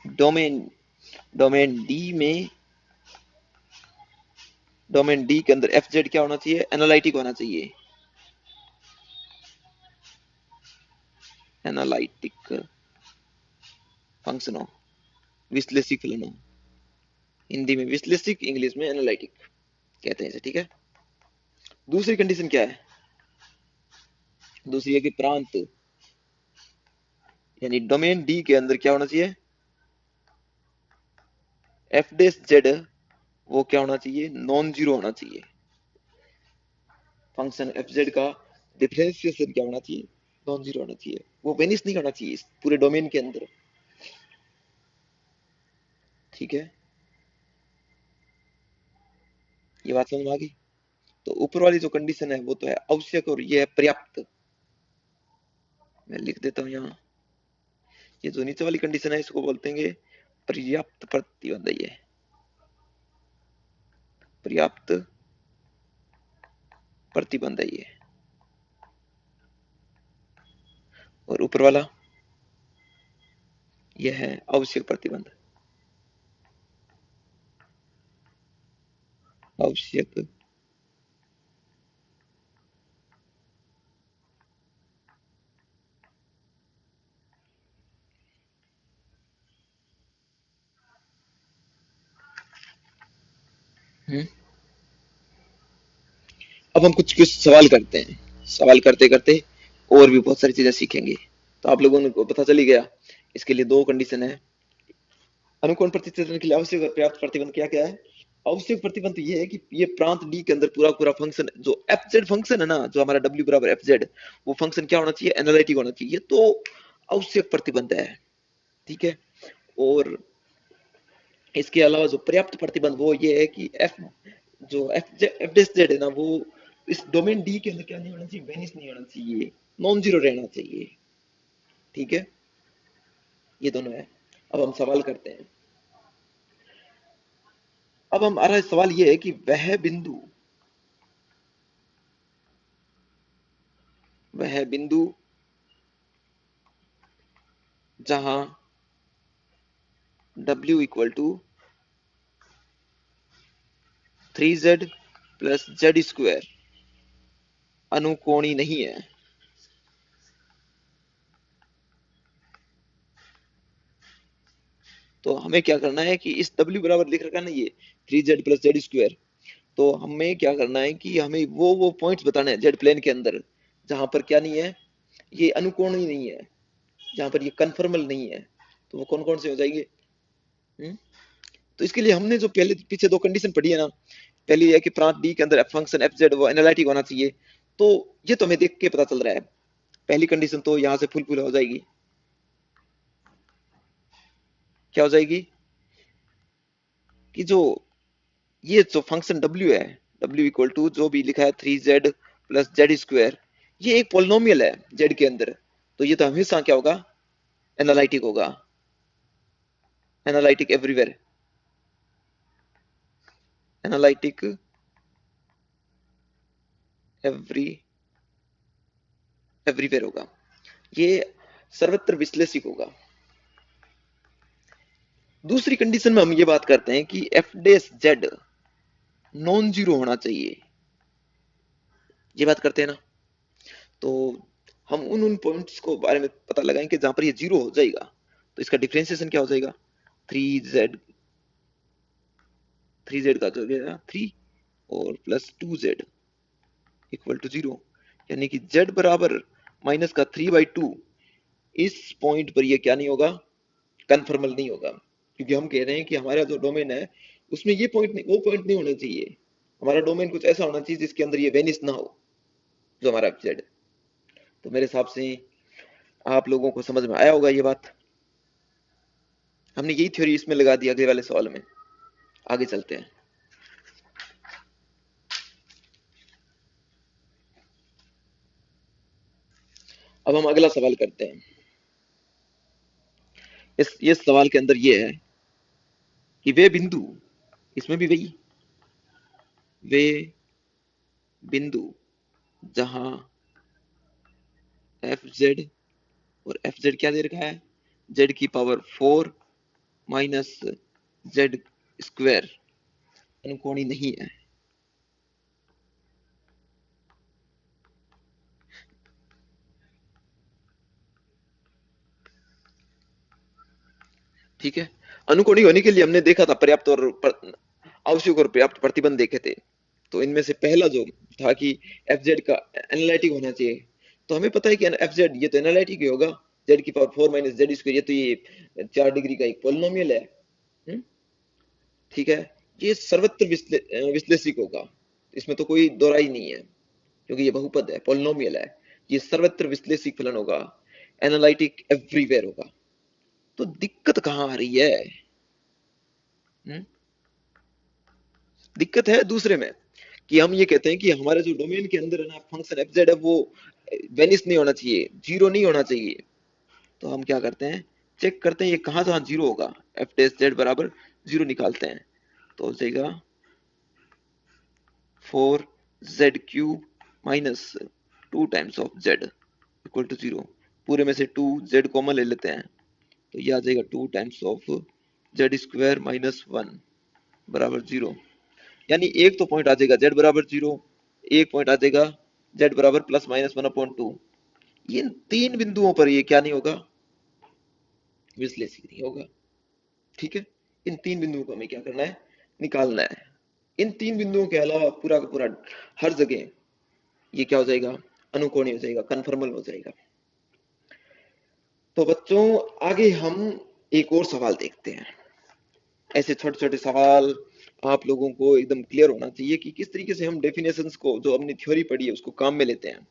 डोमेन डोमेन डी में डोमेन डी के अंदर एफ जेड क्या होना चाहिए, एनालिटिक होना चाहिए। एनालिटिक फंक्शन हो, विश्लेषिक फलन हो। हिंदी में विश्लेषिक, इंग्लिश में एनालिटिक कहते हैं इसे, ठीक है। दूसरी कंडीशन क्या है? दूसरी है कि प्रांत यानी डोमेन डी के अंदर क्या होना चाहिए, एफ डेस जेड वो क्या होना चाहिए, नॉन जीरो होना चाहिए। फंक्शन एफ जेड का डिफरेंशिएशन क्या होना चाहिए, नॉन जीरो होना चाहिए। वो वेनिश नहीं होना चाहिए इस पूरे डोमेन के अंदर, ठीक है। ये बात समझ में आ गई। तो ऊपर वाली जो कंडीशन है वो तो है आवश्यक और ये है पर्याप्त। मैं लिख देता हूँ यहाँ, ये जो नीचे वाली कंडीशन है इसको बोलते हैं पर्याप्त प्रतिबंध। ये पर्याप्त प्रतिबंध है ये। और ऊपर वाला ये है आवश्यक प्रतिबंध। आवश्यक हम्म। अब हम कुछ कुछ सवाल करते हैं। सवाल करते करते और भी बहुत सारी चीजें सीखेंगे। तो आप लोगों को पता चल ही गया। इसके लिए दो कंडीशन है। अनुकोण प्रतिचित्रण के लिए आवश्यक और पर्याप्त प्रतिबंध क्या क्या है? आवश्यक प्रतिबंध ये है कि ये प्रांत डी के अंदर पूरा पूरा फंक्शन जो एफ जेड फंक्शन है ना, जो हमारा डब्ल्यू बराबर एफ जेड, वो फंक्शन क्या होना चाहिए, एनालिटिक होना चाहिए। तो आवश्यक प्रतिबंध है, ठीक है। और इसके अलावा जो पर्याप्त प्रतिबंध वो ये है कि एफ जो एफ डेस जेड है ना, वो इस डोमेन डी के अंदर क्या नहीं होना चाहिए, वेनिश नहीं होना चाहिए, नॉन जीरो रहना चाहिए, ठीक है। ये दोनों है। अब हम सवाल करते हैं। अब हमारा सवाल ये है कि वह बिंदु जहां W equal to 3z plus z square अनुकोणी नहीं है। तो हमें क्या करना है कि इस W बराबर लिख रखा है ना, ये 3z प्लस जेड स्क्वायर। तो हमें क्या करना है कि हमें वो पॉइंट्स बताने हैं जेड प्लेन के अंदर जहां पर क्या नहीं है, ये अनुकोणी नहीं है, जहां पर ये कन्फर्मल नहीं है। तो वो कौन कौन से हो जाएंगे? हम्म? तो इसके लिए हमने जो पहले पीछे दो कंडीशन पढ़ी है ना, पहली है कि प्रांत डी के अंदर फंक्शन एफ जेड वो एनालिटिक होना चाहिए। तो ये तो हमें देख के पता चल रहा है। पहली कंडीशन तो यहाँ से फुलफिल हो जाएगी। क्या हो जाएगी कि जो ये जो फंक्शन W है, W इक्वल टू जो भी लिखा है 3z प्लस जेड स्क्वायर, ये एक पोलिनोमियल है z के अंदर। तो ये तो हमेशा क्या होगा, एनालिटिक होगा। Analytic everywhere, analytic every everywhere होगा। ये सर्वत्र विश्लेषिक होगा। दूसरी कंडीशन में हम ये बात करते हैं कि F dash Z non zero होना चाहिए। ये बात करते हैं ना। तो हम उन पॉइंट्स को बारे में पता लगाएंगे जहां पर ये जीरो हो जाएगा। तो इसका डिफरेंशिएशन क्या हो जाएगा, 3z, 3z का जो गया 3 और प्लस 2z इक्वल टू 0। यानी कि z बराबर माइनस का 3/2। इस पॉइंट पर ये क्या नहीं होगा, कन्फर्मल नहीं होगा। क्योंकि हम कह रहे हैं कि हमारा जो डोमेन है उसमें ये पॉइंट नहीं, वो पॉइंट नहीं होने चाहिए। हमारा डोमेन कुछ ऐसा होना चाहिए जिसके अंदर ये वेनिस ना हो, जो हमारा एफ जेड। तो मेरे हिसाब से आप लोगों को समझ में आया होगा ये बात। हमने यही थ्योरी इसमें लगा दी अगले वाले सवाल में। आगे चलते हैं। अब हम अगला सवाल करते हैं। इस सवाल के अंदर ये है कि वे बिंदु, इसमें भी वही, वे बिंदु जहां एफ जेड, और एफ जेड क्या दे रखा है, जेड की पावर 4 माइनस जेड स्क्वायर अनुकोणी नहीं है। ठीक है। अनुकोणी होने के लिए हमने देखा था पर्याप्त और आवश्यक और पर्याप्त प्रतिबंध देखे थे। तो इनमें से पहला जो था कि एफ जेड का एनालिटिक होना चाहिए। तो हमें पता है कि एफ जेड ये तो एनालिटिक ही होगा, जेड की पावर 4 माइनस जेड स्क्वायर, ये तो ये 4 डिग्री का एक पोलिनोमियल है। ठीक है। ये सर्वत्र विश्लेषिक होगा, इसमें तो कोई दो राय नहीं है, क्योंकि ये बहुपद है, पोलिनोमियल है। ये सर्वत्र विश्लेषिक फलन होगा, एनालिटिक एवरीवेयर होगा। तो दिक्कत कहाँ आ रही है? हुँ? दिक्कत है दूसरे में, कि हम ये कहते हैं कि हमारे जो डोमेन के अंदर है ना फंक्शन एफ जेड है, वो वेनिस नहीं होना चाहिए, जीरो नहीं होना चाहिए। तो हम क्या करते हैं, चेक करते हैं ये कहाँ जहाँ जीरो होगा, एफ डेस जेड बराबर जीरो निकालते हैं। तो हो जाएगा 4z³ minus 2 times of z equal to zero. पूरे में से 2z कॉमन ले लेते हैं, तो ये आ जाएगा 2 times of Z square minus 1 बराबर जीरो। यानी एक तो पॉइंट आ जाएगा z बराबर जीरो, एक पॉइंट आ जाएगा z बराबर प्लस माइनस 1/2। ये तीन बिंदुओं पर ये क्या नहीं होगा, विश्लेषिक नहीं होगा। ठीक है। इन तीन बिंदुओं को हमें क्या करना है, निकालना है। इन तीन बिंदुओं के अलावा पूरा का पूरा हर जगह ये क्या हो जाएगा, अनुकोणीय हो जाएगा, कन्फर्मल हो जाएगा। तो बच्चों आगे हम एक और सवाल देखते हैं। ऐसे छोटे छोटे सवाल आप लोगों को एकदम क्लियर होना चाहिए कि किस तरीके से हम डेफिनेशंस को, जो हमने थ्योरी पढ़ी है, उसको काम में लेते हैं।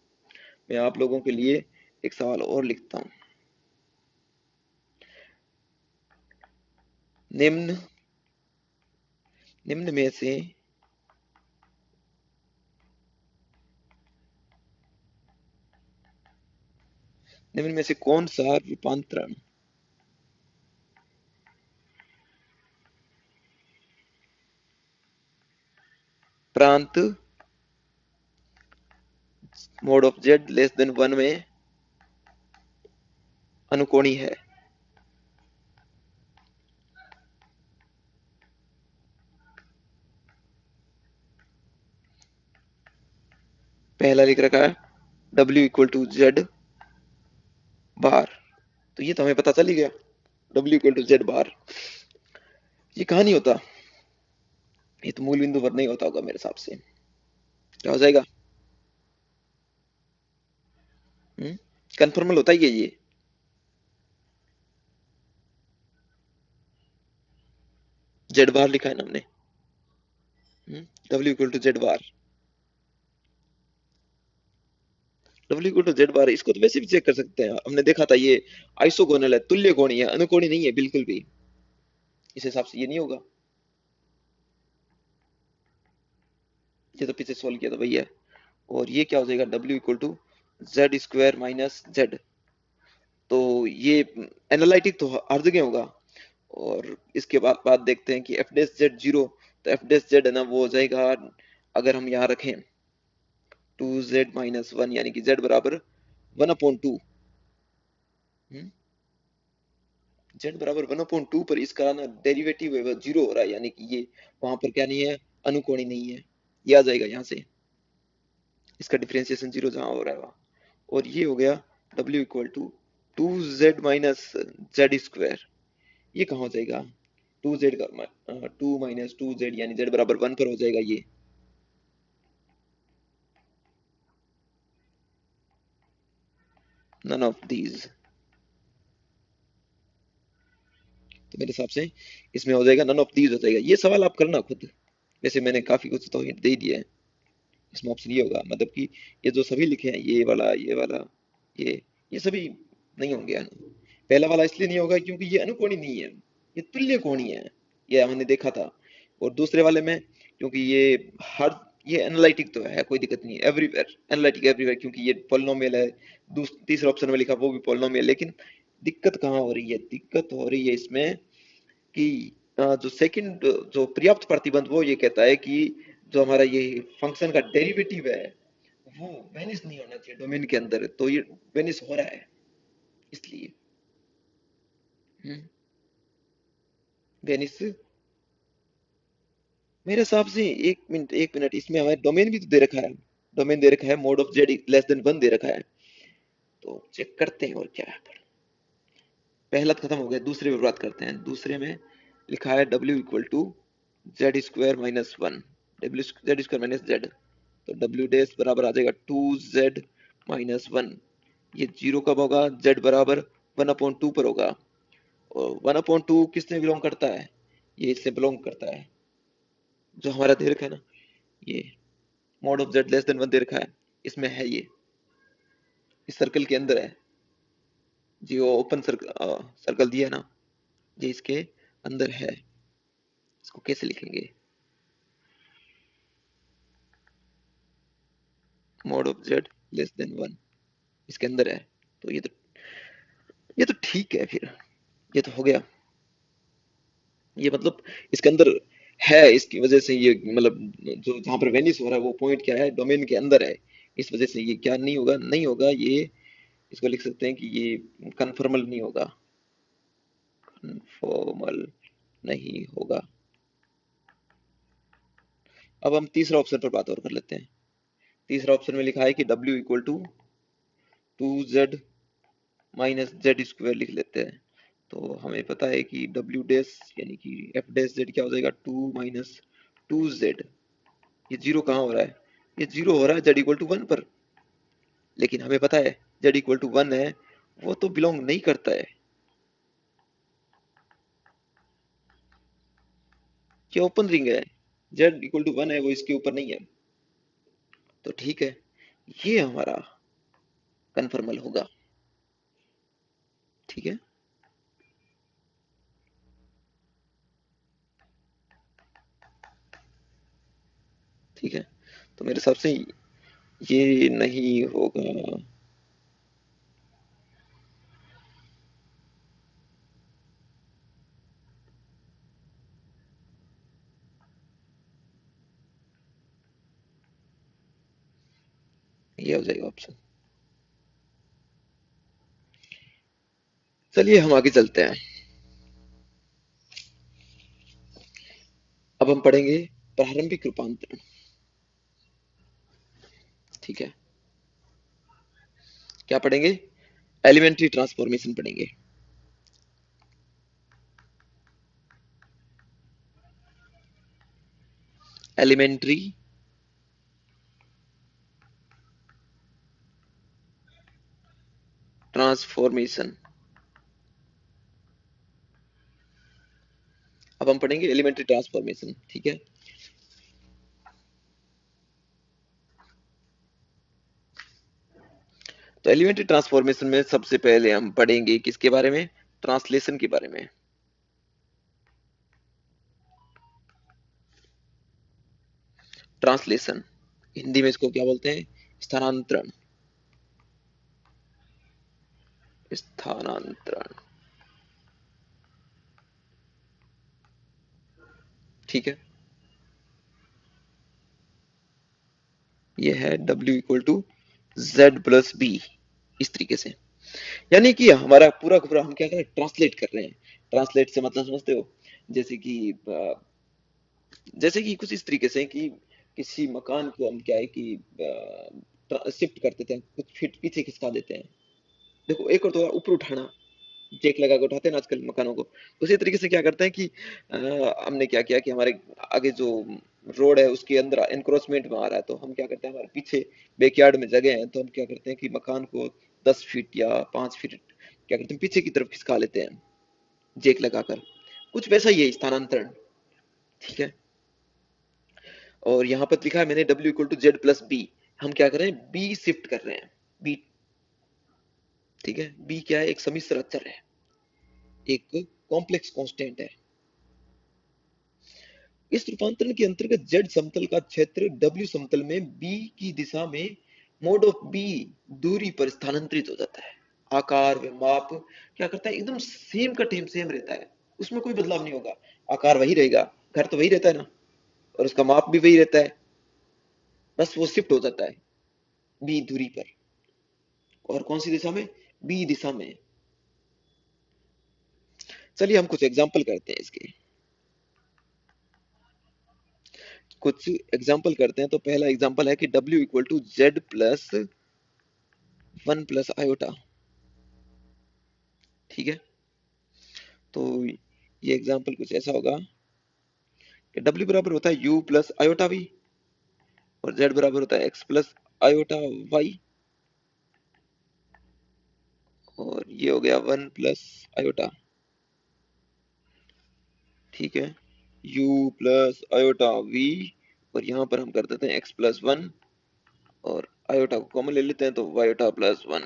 मैं आप लोगों के लिए एक सवाल और लिखता हूं। निम्न निम्न में से निम्न में से कौन सा रूपांतरण प्रांत mode of Z less than 1 में अनुकोणी है? पहला लिख रखा है W इक्वल टू जेड बार। तो ये तो हमें पता चल ही गया, W इक्वल टू जेड बार। ये कहाँ नहीं होता, ये तो मूल बिंदु पर नहीं होता होगा मेरे हिसाब से। क्या हो जाएगा, कन्फर्मल होता ही है ये। जेड बार लिखा है ना हमने, W equal to z bar. W equal to z bar, इसको तो वैसे भी चेक कर सकते हैं, हमने देखा था ये आइसोगोनल है, तुल्य कोणीय है, अनुकोणी नहीं है बिल्कुल भी। इस हिसाब से ये नहीं होगा। ये तो पीछे सोल्व किया था भैया। और ये क्या हो जाएगा, W equal to z square minus z. तो ये एनालिटिक तो हर जगह होगा। और इसके बाद बात देखते हैं कि एफ डेस जेड जीरो। तो एफ डेस जेड है ना, वो हो जाएगा, अगर हम यहाँ रखें 2z-1, यानी कि z बराबर 1/2। जेड बराबर 1/2 पर इसका ना डेरिवेटिव है वो जीरो हो रहा है, यानी कि ये वहां पर क्या नहीं है, अनुकोणी नहीं है। ये आ जाएगा यहाँ से, इसका डिफरेंशिएशन जीरो जहां हो रहा है वहां। और ये हो गया W equal to 2z minus z square. ये कहाँ हो जाएगा, 2z का 2 माइनस 2z, यानी z बराबर 1 पर हो जाएगा ये। None of these. तो मेरे हिसाब से इसमें हो जाएगा नन ऑफ दीज हो जाएगा। ये सवाल आप करना खुद, वैसे मैंने काफी कुछ तो हिंट दे ही दिया है। इसमें ऑप्शन ये होगा, मतलब कि ये जो सभी लिखे हैं, ये वाला, ये ये सभी नहीं होंगे अनु। पहला वाला इसलिए नहीं होगा क्योंकि ये अनुकोणी नहीं है, ये तुल्य कोणीय है, ये हमने देखा था। और दूसरे वाले में क्योंकि हर ये एनालिटिक तो है, कोई दिक्कत नहीं है, एवरीवेयर एनालिटिक एवरीवेयर, क्योंकि ये पोलिनोमियल है। तीसरा ऑप्शन में लिखा वो भी पोलिनोमियल, लेकिन दिक्कत कहाँ हो रही है? दिक्कत हो रही है इसमें कि जो सेकंड, जो पर्याप्त प्रतिबंध, वो ये कहता है कि जो हमारा ये फंक्शन का डेरिवेटिव है वो वेनिस नहीं होना चाहिए डोमेन के अंदर, तो ये वेनिस हो रहा है इसलिए। हम्म, वेनिस मेरे हिसाब से, एक मिनट, इसमें हमारे डोमेन भी तो दे रखा है। डोमेन दे रखा है mode of Z less than 1 दे रखा है, तो चेक करते हैं और क्या है। पहला तो खत्म हो गया, दूसरे पे बात करते हैं। दूसरे में लिखा है w equal to z square minus one, डब्ल्यू जेड स्क्वायर माइनस जेड, तो w डैश बराबर आ जाएगा 2z माइनस वन। ये जीरो कब होगा? z बराबर 1/2 पर होगा। और 1/2 किससे बिलोंग करता है? ये इससे बिलोंग करता है, जो हमारा दे रखा है ना, ये mod of Z less than 1 दे रखा है, इसमें है ये, इस सर्कल के अंदर है जी। वो ओपन सर्कल सर्कल दिया है ना, ये इसके अंदर है। इसको कैसे लिखेंगे? Mod of Z less than 1 इसके अंदर है, तो ये तो ठीक है फिर, ये तो हो गया। ये मतलब इसके अंदर है, इसकी वजह से ये मतलब जो जहां पर वेनिस हो रहा है वो पॉइंट क्या है? डोमेन के अंदर है। इस वजह से ये क्या नहीं होगा? नहीं होगा ये। इसको लिख सकते हैं कि ये कन्फर्मल नहीं होगा, कन्फर्मल नहीं होगा। अब हम तीसरा ऑप्शन पर बात और कर लेते हैं। तीसरा ऑप्शन में लिखा है कि w equal to 2z minus z square लिख लेते हैं। तो हमें पता है कि w डैश यानी कि f डैश z क्या हो जाएगा? 2 - 2z। ये जीरो कहाँ हो रहा है? ये जीरो हो रहा है z इक्वल टू 1 पर, लेकिन हमें पता है z इक्वल टू 1 है, वो तो बिलोंग नहीं करता है। ये ओपन रिंग है, z इक्वल टू 1 है, वो इसके ऊपर नहीं है, तो ठीक है, ये हमारा कन्फर्मल होगा। ठीक है, ठीक है, तो मेरे हिसाब से ये नहीं होगा। ये हो जाएगा ऑप्शन। चलिए हम आगे चलते हैं। अब हम पढ़ेंगे प्रारंभिक रूपांतरण। ठीक है, क्या पढ़ेंगे? एलिमेंट्री ट्रांसफॉर्मेशन पढ़ेंगे। Elementary transformation. अब हम पढ़ेंगे एलिमेंट्री ट्रांसफॉर्मेशन। ठीक है, तो एलिमेंट्री ट्रांसफॉर्मेशन में सबसे पहले हम पढ़ेंगे किसके बारे में? ट्रांसलेशन के बारे में। ट्रांसलेशन, हिंदी में इसको क्या बोलते हैं? स्थानांतरण। स्थानांतरण, ठीक है। ये है w equal to z plus b, इस तरीके से। यानी कि हमारा पूरा का पूरा हम क्या कर रहे हैं? ट्रांसलेट कर रहे हैं। ट्रांसलेट से मतलब समझते हो? जैसे कि जैसे कि कुछ इस तरीके से कि किसी मकान को हम क्या है कि शिफ्ट कर देते हैं, कुछ फीट पीछे खिसका देते हैं। देखो, एक और तो ऊपर उठाना, जैक लगा के उठाते हैं ना आजकल मकानों को। उसी तरीके से क्या करते हैं कि हमने क्या किया कि हमारे आगे जो रोड है उसके अंदर एनक्रोचमेंट में आ रहा है, तो हम क्या करते हैं, हमारे पीछे बैकयार्ड में जगह है, तो हम क्या करते हैं कि मकान को 10 फीट या 5 फीट क्या करते हैं, पीछे की तरफ खिसका लेते हैं, जैक लगाकर। कुछ वैसा ही है स्थानांतरण। ठीक है, और यहाँ पर लिखा है मैंने w equal to z plus b. हम क्या कर रहे हैं, b शिफ्ट कर रहे हैं, b। ठीक है, b क्या है, एक सम्मिश्र अचर है, एक कॉम्प्लेक्स कांस्टेंट है। इस रूपांतरण के अंतर्गत z समतल का क्षेत्र w समतल में b की दिशा में मोड ऑफ b दूरी पर स्थानांतरित हो जाता है। आकार व माप क्या करता है, एकदम सेम का सेम रहता है, उसमें कोई बदलाव नहीं होगा। आकार वही रहेगा, घर तो वही रहता है ना, और उसका माप भी वही रहता है, बस वो शिफ्ट हो जाता है b दूरी पर। और कौन सी दिशा में, b दिशा में। चलिए हम कुछ एग्जांपल करते हैं इसके, कुछ एग्जांपल करते हैं। तो पहला एग्जांपल है कि w equal to z plus 1 plus iota. ठीक है, तो ये एग्जांपल कुछ ऐसा होगा कि w बराबर होता है u प्लस आयोटा v, और z बराबर होता है x प्लस आयोटा y, और ये हो गया 1 प्लस आयोटा। ठीक है, u प्लस आयोटा v, और यहाँ पर हम कर देते हैं x प्लस 1, और आयोटा को कॉमन ले लेते हैं तो आयोटा प्लस 1,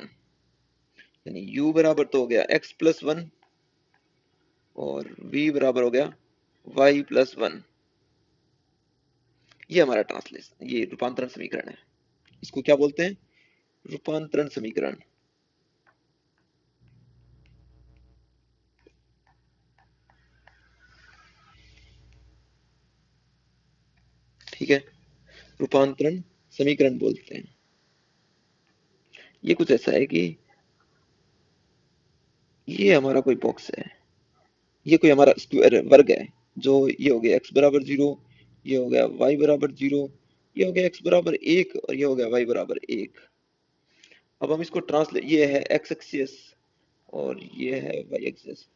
यानी u बराबर तो हो गया x प्लस 1, और v बराबर हो गया y प्लस 1। ये हमारा ट्रांसलेशन, ये रूपांतरण समीकरण है। इसको क्या बोलते हैं, रूपांतरण समीकरण। ठीक है, रूपांतरण समीकरण बोलते हैं। ये कुछ ऐसा है कि ये हमारा कोई बॉक्स है, ये कोई हमारा स्क्वायर वर्ग है, जो ये हो गया x बराबर 0, ये हो गया y बराबर 0, ये हो गया x बराबर 1, और ये हो गया y बराबर 1। अब हम इसको ट्रांसलेट, ये है x एक्सिस और ये है y एक्सिस।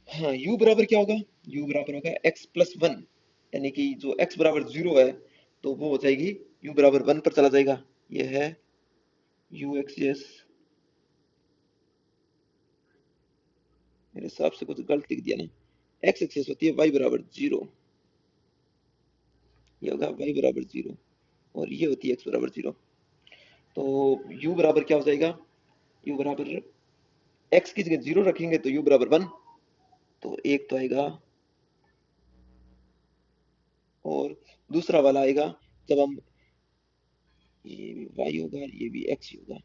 हाँ, u बराबर क्या होगा, u बराबर होगा x प्लस 1, यानी कि जो x बराबर 0 है तो वो हो जाएगी u बराबर 1 पर चला जाएगा। ये है u एक्सिस, मेरे हिसाब से कुछ गलत लिख दिया ना, x एक्सिस होती है y बराबर 0, ये होगा y बराबर 0, और ये होती है x बराबर 0। तो u बराबर क्या हो जाएगा, u बराबर x की जगह 0 रखेंगे तो u बराबर 1, तो एक तो आएगा, और दूसरा वाला आएगा जब हम, ये भी y होगा ये भी x ही होगा,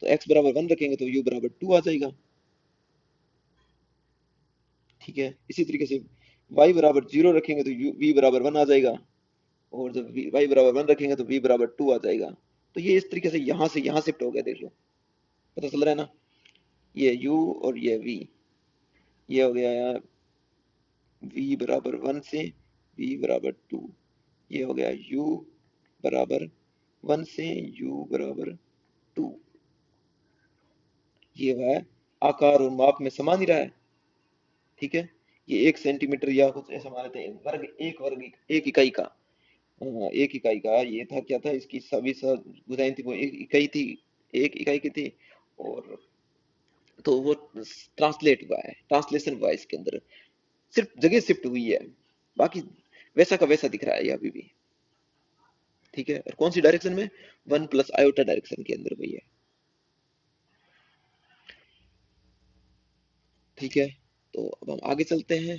तो x बराबर 1 रखेंगे तो u बराबर 2 आ जाएगा। ठीक है, इसी तरीके से y बराबर 0 रखेंगे तो v बराबर 1 आ जाएगा, और जब y बराबर 1 रखेंगे तो v बराबर 2 आ जाएगा। तो ये इस तरीके से यहाँ शिफ्ट हो गया, देख लो, पता चल रहा है ना, ये u और ये v, ये हो गया यार v बराबर 1 से v बराबर 2, ये हो गया u बराबर 1 से u बराबर 2। ये वह आकार और माप में समान ही रहा है। ठीक है, ये 1 सेंटीमीटर या कुछ ऐसा मान लेते हैं, वर्ग एक इकाई का, एक इकाई का ये था, क्या था, इसकी सभी भुजाएं थी वो एक इकाई थी, एक इकाई की थी। और तो वो ट्रांसलेट हुआ है, ट्रांसलेशन हुआ है इसके अंदर, सिर्फ जगह शिफ्ट हुई है, बाकी वैसा का वैसा दिख रहा है ये अभी भी। ठीक है, और कौन सी डायरेक्शन में, 1 प्लस आयोटा डायरेक्शन के अंदर हुई है। ठीक है, तो अब हम आगे चलते हैं।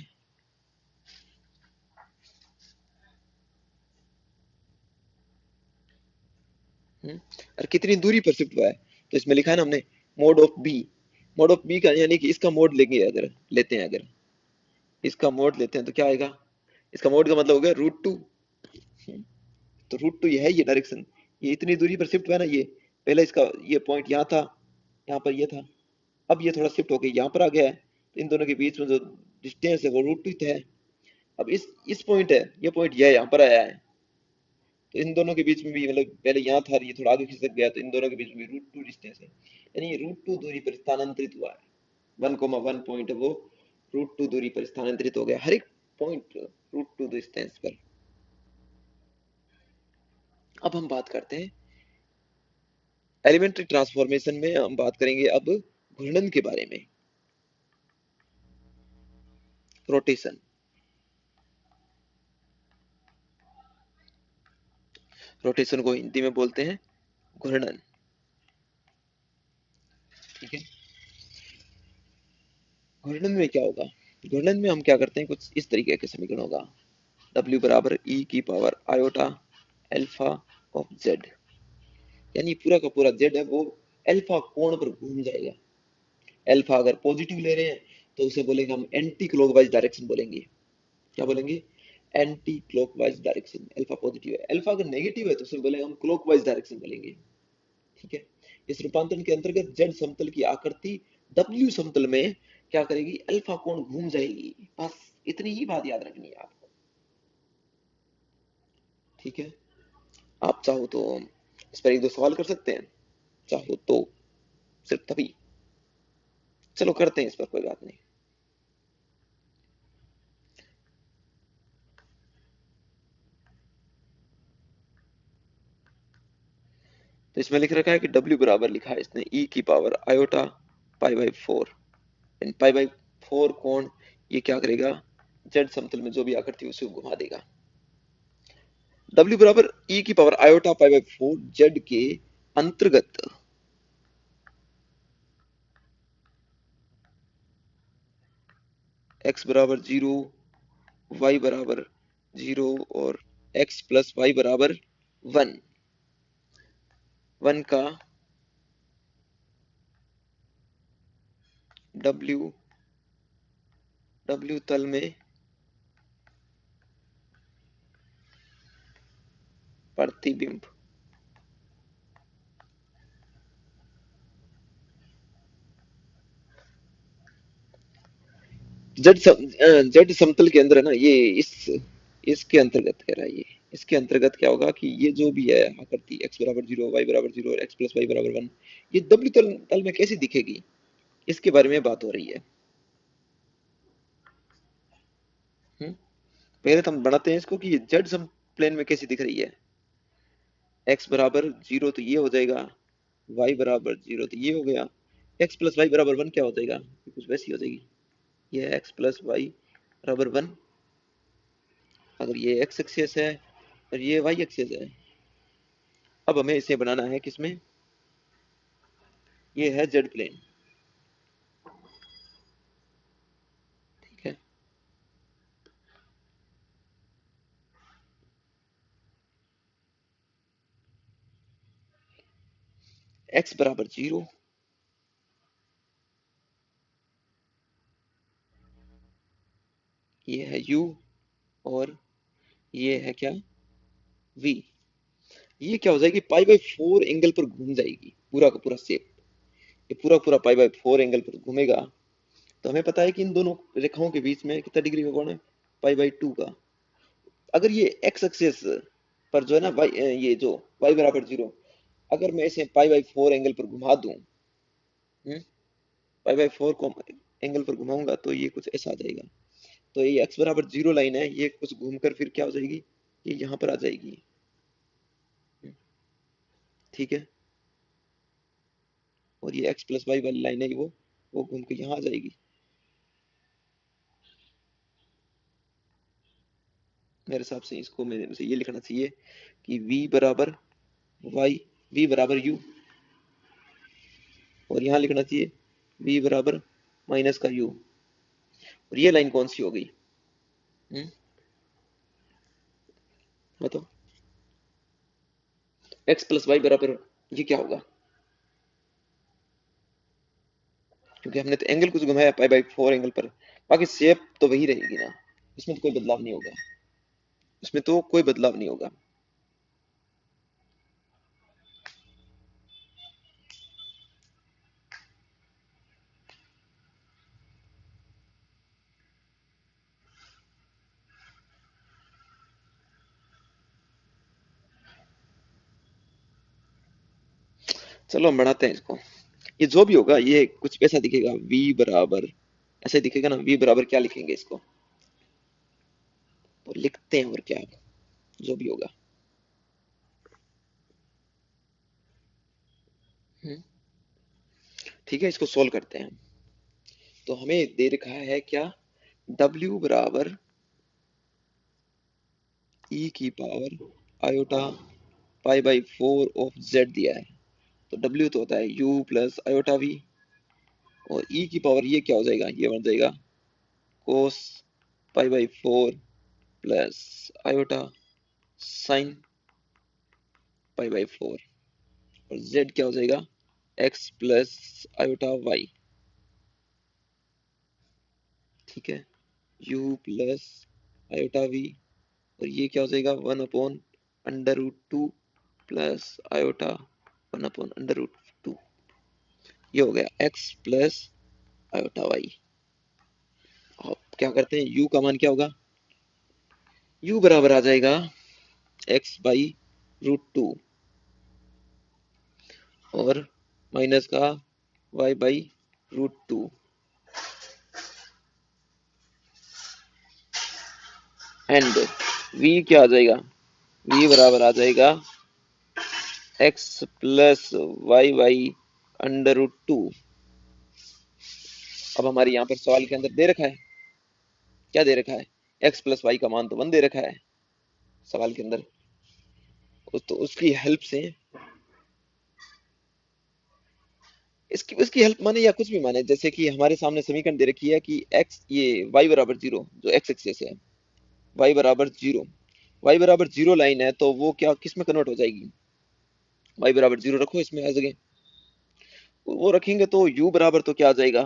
और कितनी दूरी पर शिफ्ट हुआ है, तो इसमें लिखा है ना हमने mod of b. Mod of b का यानी कि इसका मोड लेंगे, अगर लेते हैं, अगर इसका मोड लेते हैं तो क्या आएगा, इसका मोड का मतलब हो गया √2। तो √2 ये है, ये डायरेक्शन, ये इतनी दूरी पर शिफ्ट हुआ है ना, ये पहले इसका ये पॉइंट यहाँ था, यहाँ पर ये था, अब ये थोड़ा शिफ्ट होके यहाँ पर आ गया है, तो इन दोनों के बीच में जो डिस्टेंस है वो √2 है। अब इस पॉइंट है, ये पॉइंट ये यहाँ पर आया है, तो इन दोनों के बीच में भी, मतलब पहले यहाँ था, ये थोड़ा आगे खिसक गया, तो इन दोनों के बीच में √2 डिस्टेंस है, यानी ये √2 दूरी पर स्थानांतरित हुआ है। 1,1 पॉइंट है वो √2 दूरी पर स्थानांतरित हो गया, हर एक पॉइंट √2 डिस्टेंस पर। अब हम बात करते हैं एलिमेंट्री ट्रांसफॉर्मेशन में, हम बात करेंगे अब घूर्णन के बारे में। रोटेशन। रोटेशन को हिंदी में बोलते हैं घूर्णन। ठीक है। घूर्णन में क्या होगा? घूर्णन में हम क्या करते हैं, कुछ इस तरीके के समीकरण होगा। W बराबर e की power iota alpha of Z, यानी पूरा का पूरा जेड है वो अल्फा कोण पर घूम जाएगा। अल्फा अगर पॉजिटिव ले रहे हैं तो उसे बोलेंगे हम एंटी क्लॉकवाइज डायरेक्शन बोलेंगे। क्या बोलेंगे? Anti clockwise direction. Alpha positive है, अल्फा अगर नेगेटिव है तो उसे बोलेंगे हम क्लॉकवाइज डायरेक्शन बोलेंगे। ठीक है। इस रूपांतरण के अंतर्गत जेड समतल की आकृति डब्ल्यू समतल में क्या करेगी? अल्फा कोण घूम जाएगी। बस इतनी ही बात याद रखनी है आपको। ठीक है। आप चाहो तो इस पर एक दो सवाल कर सकते हैं, चाहो तो सिर्फ तभी। चलो करते हैं इस पर, कोई बात नहीं। तो इसमें लिख रखा है कि W बराबर लिखा है इसने e की power iota pi by 4। And pi by 4 कोण ये क्या करेगा? जेड समतल में जो भी आकृति उसे घुमा देगा। W बराबर e की power iota pi by 4 Z के अंतर्गत x बराबर 0, y बराबर 0 और x प्लस वाई बराबर 1, 1 का W W तल में प्रतिबिंब। जेड समतल के अंदर है ना ये, इसके अंतर्गत कह रहा है ये। इसके अंतर्गत क्या होगा कि ये जो भी है आकृति x बराबर 0, y बराबर 0 और x प्लस वाई बराबर 1, ये W तल में कैसी दिखेगी, इसके बारे में बात हो रही है। पहले तो हम बनाते हैं इसको कि ये जेड सम प्लेन में कैसी दिख रही है। x बराबर 0 तो ये हो जाएगा, y बराबर 0 तो ये हो गया, x प्लस वाई बराबर 1 क्या हो जाएगा? ये कुछ वैसी हो जाएगी। ये x प्लस वाई बराबर 1। अगर ये x एक्सिस है और ये y एक्सिस है, अब हमें इसे बनाना है किसमें? ये है जेड प्लेन। ठीक है। x बराबर 0, ये है u और ये है क्या? v। ये क्या हो जाएगी? पाई बाई 4 एंगल पर घूम जाएगी पूरा का पूरा शेप। ये पूरा पूरा पाई बाई 4 एंगल पर घूमेगा। तो हमें पता है कि इन दोनों रेखाओं के बीच में कितना डिग्री का कोण है? पाई बाई 2 का। अगर ये x एक्सिस पर जो है ना y, ये जो y बराबर 0, अगर मैं इसे पाई बाई 4 एंगल पर घुमा दूं, पाई बाई 4 को एंगल पर घुमाऊंगा तो ये कुछ ऐसा आ जाएगा। तो ये x बराबर 0 लाइन है, ये कुछ घूमकर फिर क्या हो जाएगी? ये यहाँ पर आ जाएगी। ठीक है। और ये x प्लस वाई वाली लाइन है वो घूम के यहाँ आ जाएगी। मेरे हिसाब से इसको मेरे से ये लिखना चाहिए कि v बराबर y, v बराबर u, और यहाँ लिखना चाहिए v बराबर माइनस का u। और ये लाइन कौन सी हो गई? बताओ। x प्लस वाई बराबर ये क्या होगा? क्योंकि हमने तो एंगल कुछ घुमाया पाई बाई 4 एंगल पर, बाकी शेप तो वही रहेगी ना, इसमें तो कोई बदलाव नहीं होगा। इसमें तो कोई बदलाव नहीं होगा। चलो हम बढ़ाते हैं इसको। ये जो भी होगा ये कुछ ऐसा दिखेगा, v बराबर ऐसे दिखेगा ना। v बराबर क्या लिखेंगे इसको? तो लिखते हैं और क्या, जो भी होगा। हम्म, ठीक है, इसको सोल्व करते हैं। तो हमें दे रखा है क्या? W बराबर e की power iota pi by 4 of z दिया है। तो W तो होता है u प्लस आयोटा v, और e की पावर ये क्या हो जाएगा, ये बन जाएगा cos pi by 4 plus iota sine pi by 4, और z क्या हो जाएगा x प्लस आयोटा y। ठीक है, u प्लस आयोटा v, और ये क्या हो जाएगा 1/√2 प्लस आयोटा 1/√2। ये हो गया x प्लस आयोटा y। अब क्या करते हैं, u का मान क्या होगा, u बराबर आ जाएगा x बाई √2 और माइनस का y बाई √2, एंड v क्या आ जाएगा, v बराबर आ जाएगा x प्लस y बाई √2। अब हमारे यहाँ पर सवाल के अंदर दे रखा है, क्या दे रखा है, x प्लस वाई का मान तो 1 दे रखा है सवाल के अंदर। तो उसकी हेल्प से, इसकी उसकी हेल्प माने या कुछ भी माने, जैसे कि हमारे सामने समीकरण दे रखी है कि x ये y बराबर 0, जो x एक्सिस है, y बराबर 0, y बराबर 0 लाइन है, तो वो क्या किस में कन्वर्ट हो जाएगी, y बराबर 0 रखो इसमें हर जगह, वो रखेंगे तो u बराबर तो क्या आ जाएगा,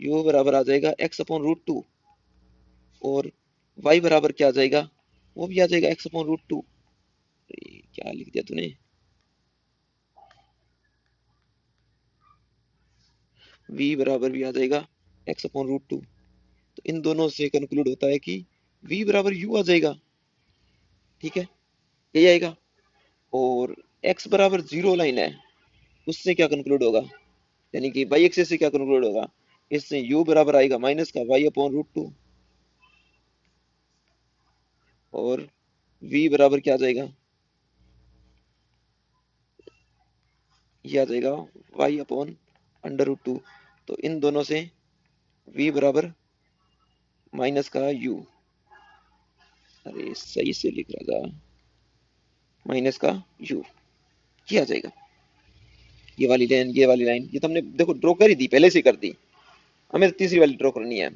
u बराबर आ जाएगा x/√2, और y बराबर क्या आ जाएगा, वो भी आ जाएगा x/√2। क्या लिख दिया तूने, v बराबर भी आ जाएगा x/√2। तो इन दोनों से कंक्लूड होता है कि v बराबर u आ जाएगा। ठीक है, यही आएगा। और x बराबर 0 लाइन है, उससे क्या कंक्लूड होगा, यानी कि y एक्सिस से क्या कंक्लूड होगा, इससे u बराबर आएगा माइनस का y/√2, और v बराबर क्या आ जाएगा, ये आ जाएगा y/√2। तो इन दोनों से v बराबर माइनस का u, अरे सही से लिख रहा था, माइनस का u, ये आ जाएगा। ये वाली लाइन, ये वाली लाइन, ये तो हमने देखो ड्रॉ कर ही दी, पहले से कर दी, हमें तो तीसरी वाली ड्रॉ करनी है।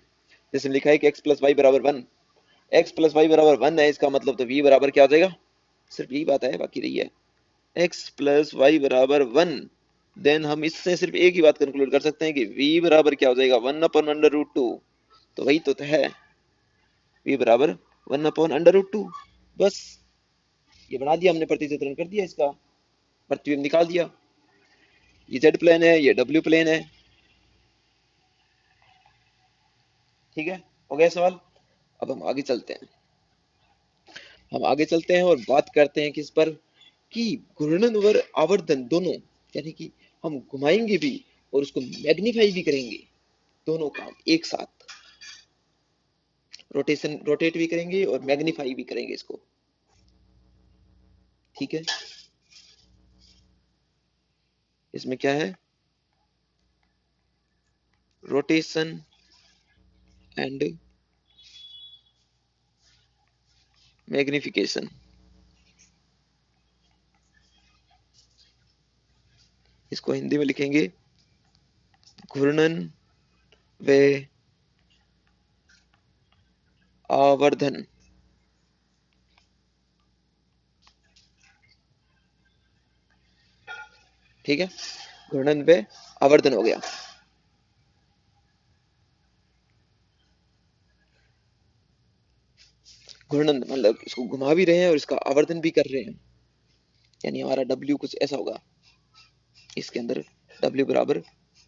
जैसे लिखा है कि x प्लस वाई बराबर 1, x प्लस वाई बराबर 1 है, इसका मतलब तो v बराबर क्या आ जाएगा, सिर्फ यही बात है, बाकी रही है x प्लस वाई बराबर 1। देन हम इससे सिर्फ एक ही बात कंक्लूड कर सकते हैं कि v बराबर क्या हो जाएगा 1/√2। तो वही तो है, v बराबर 1/√2। बस ये बना दिया हमने, प्रतिचित्रण कर दिया इसका, प्रतिबिंब निकाल दिया। ये z प्लेन है, ये w प्लेन है। ठीक है, हो गया सवाल। अब हम आगे चलते हैं, हम आगे चलते हैं और बात करते हैं किस पर, कि घूर्णन व आवर्धन दोनों, यानी कि हम घुमाएंगे भी और उसको मैग्नीफाई भी करेंगे, दोनों काम एक साथ, रोटेशन रोटेट भी करेंगे और मैग्नीफाई भी करेंगे इसको। ठीक है, इसमें क्या है, रोटेशन एंड मैग्निफिकेशन। इसको हिंदी में लिखेंगे घूर्णन व आवर्धन। ठीक है, घूर्णन व आवर्धन हो गया। घूर्णन मतलब इसको घुमा भी रहे हैं और इसका आवर्धन भी कर रहे हैं, यानी हमारा W कुछ ऐसा होगा, इसके अंदर W बराबर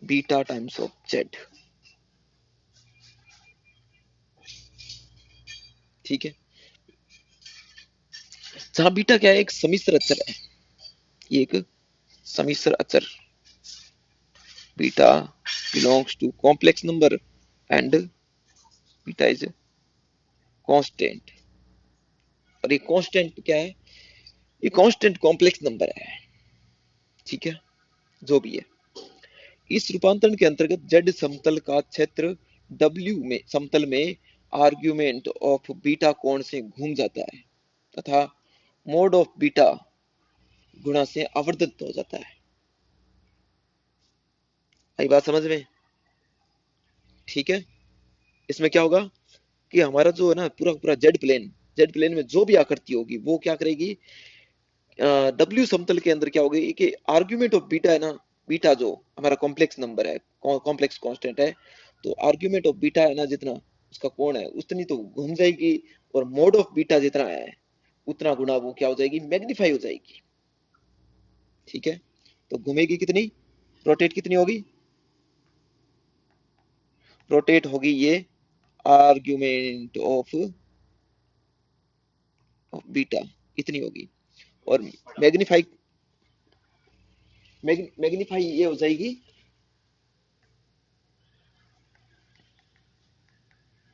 बीटा टाइम्स ऑफ जेड। ठीक है, जहां बीटा क्या है, एक समिश्र अचर है, ये एक समिश्र अचर, beta belongs to complex number and beta is constant. और ये कांस्टेंट क्या है, ये कांस्टेंट कॉम्प्लेक्स नंबर है। ठीक है, जो भी है, इस रूपांतरण के अंतर्गत जेड समतल का क्षेत्र डब्ल्यू में समतल में आर्ग्यूमेंट ऑफ बीटा कोण से घूम जाता है तथा मोड ऑफ बीटा गुणा से आवर्धित हो जाता है। आई बात समझ में? ठीक है। इसमें क्या होगा कि हमारा जो है ना पूरा पूरा जेड प्लेन में जो भी आकृति होगी वो क्या करेगी, डब्ल्यू समतल के अंदर क्या होगी कि आर्ग्यूमेंट ऑफ बीटा है ना, बीटा जो हमारा कॉम्प्लेक्स नंबर है, कॉम्प्लेक्स कांस्टेंट है, तो आर्ग्यूमेंट ऑफ बीटा है ना जितना उसका कोण है उतनी तो घूम जाएगी, और मोड ऑफ बीटा जितना है उतना गुना वो क्या हो जाएगी, मैग्नीफाई हो जाएगी। ठीक है। तो घूमेगी कितनी, रोटेट कितनी होगी, रोटेट होगी ये आर्ग्यूमेंट ऑफ बीटा इतनी होगी, और मैग्नीफाई मैग्नीफाई ये हो जाएगी,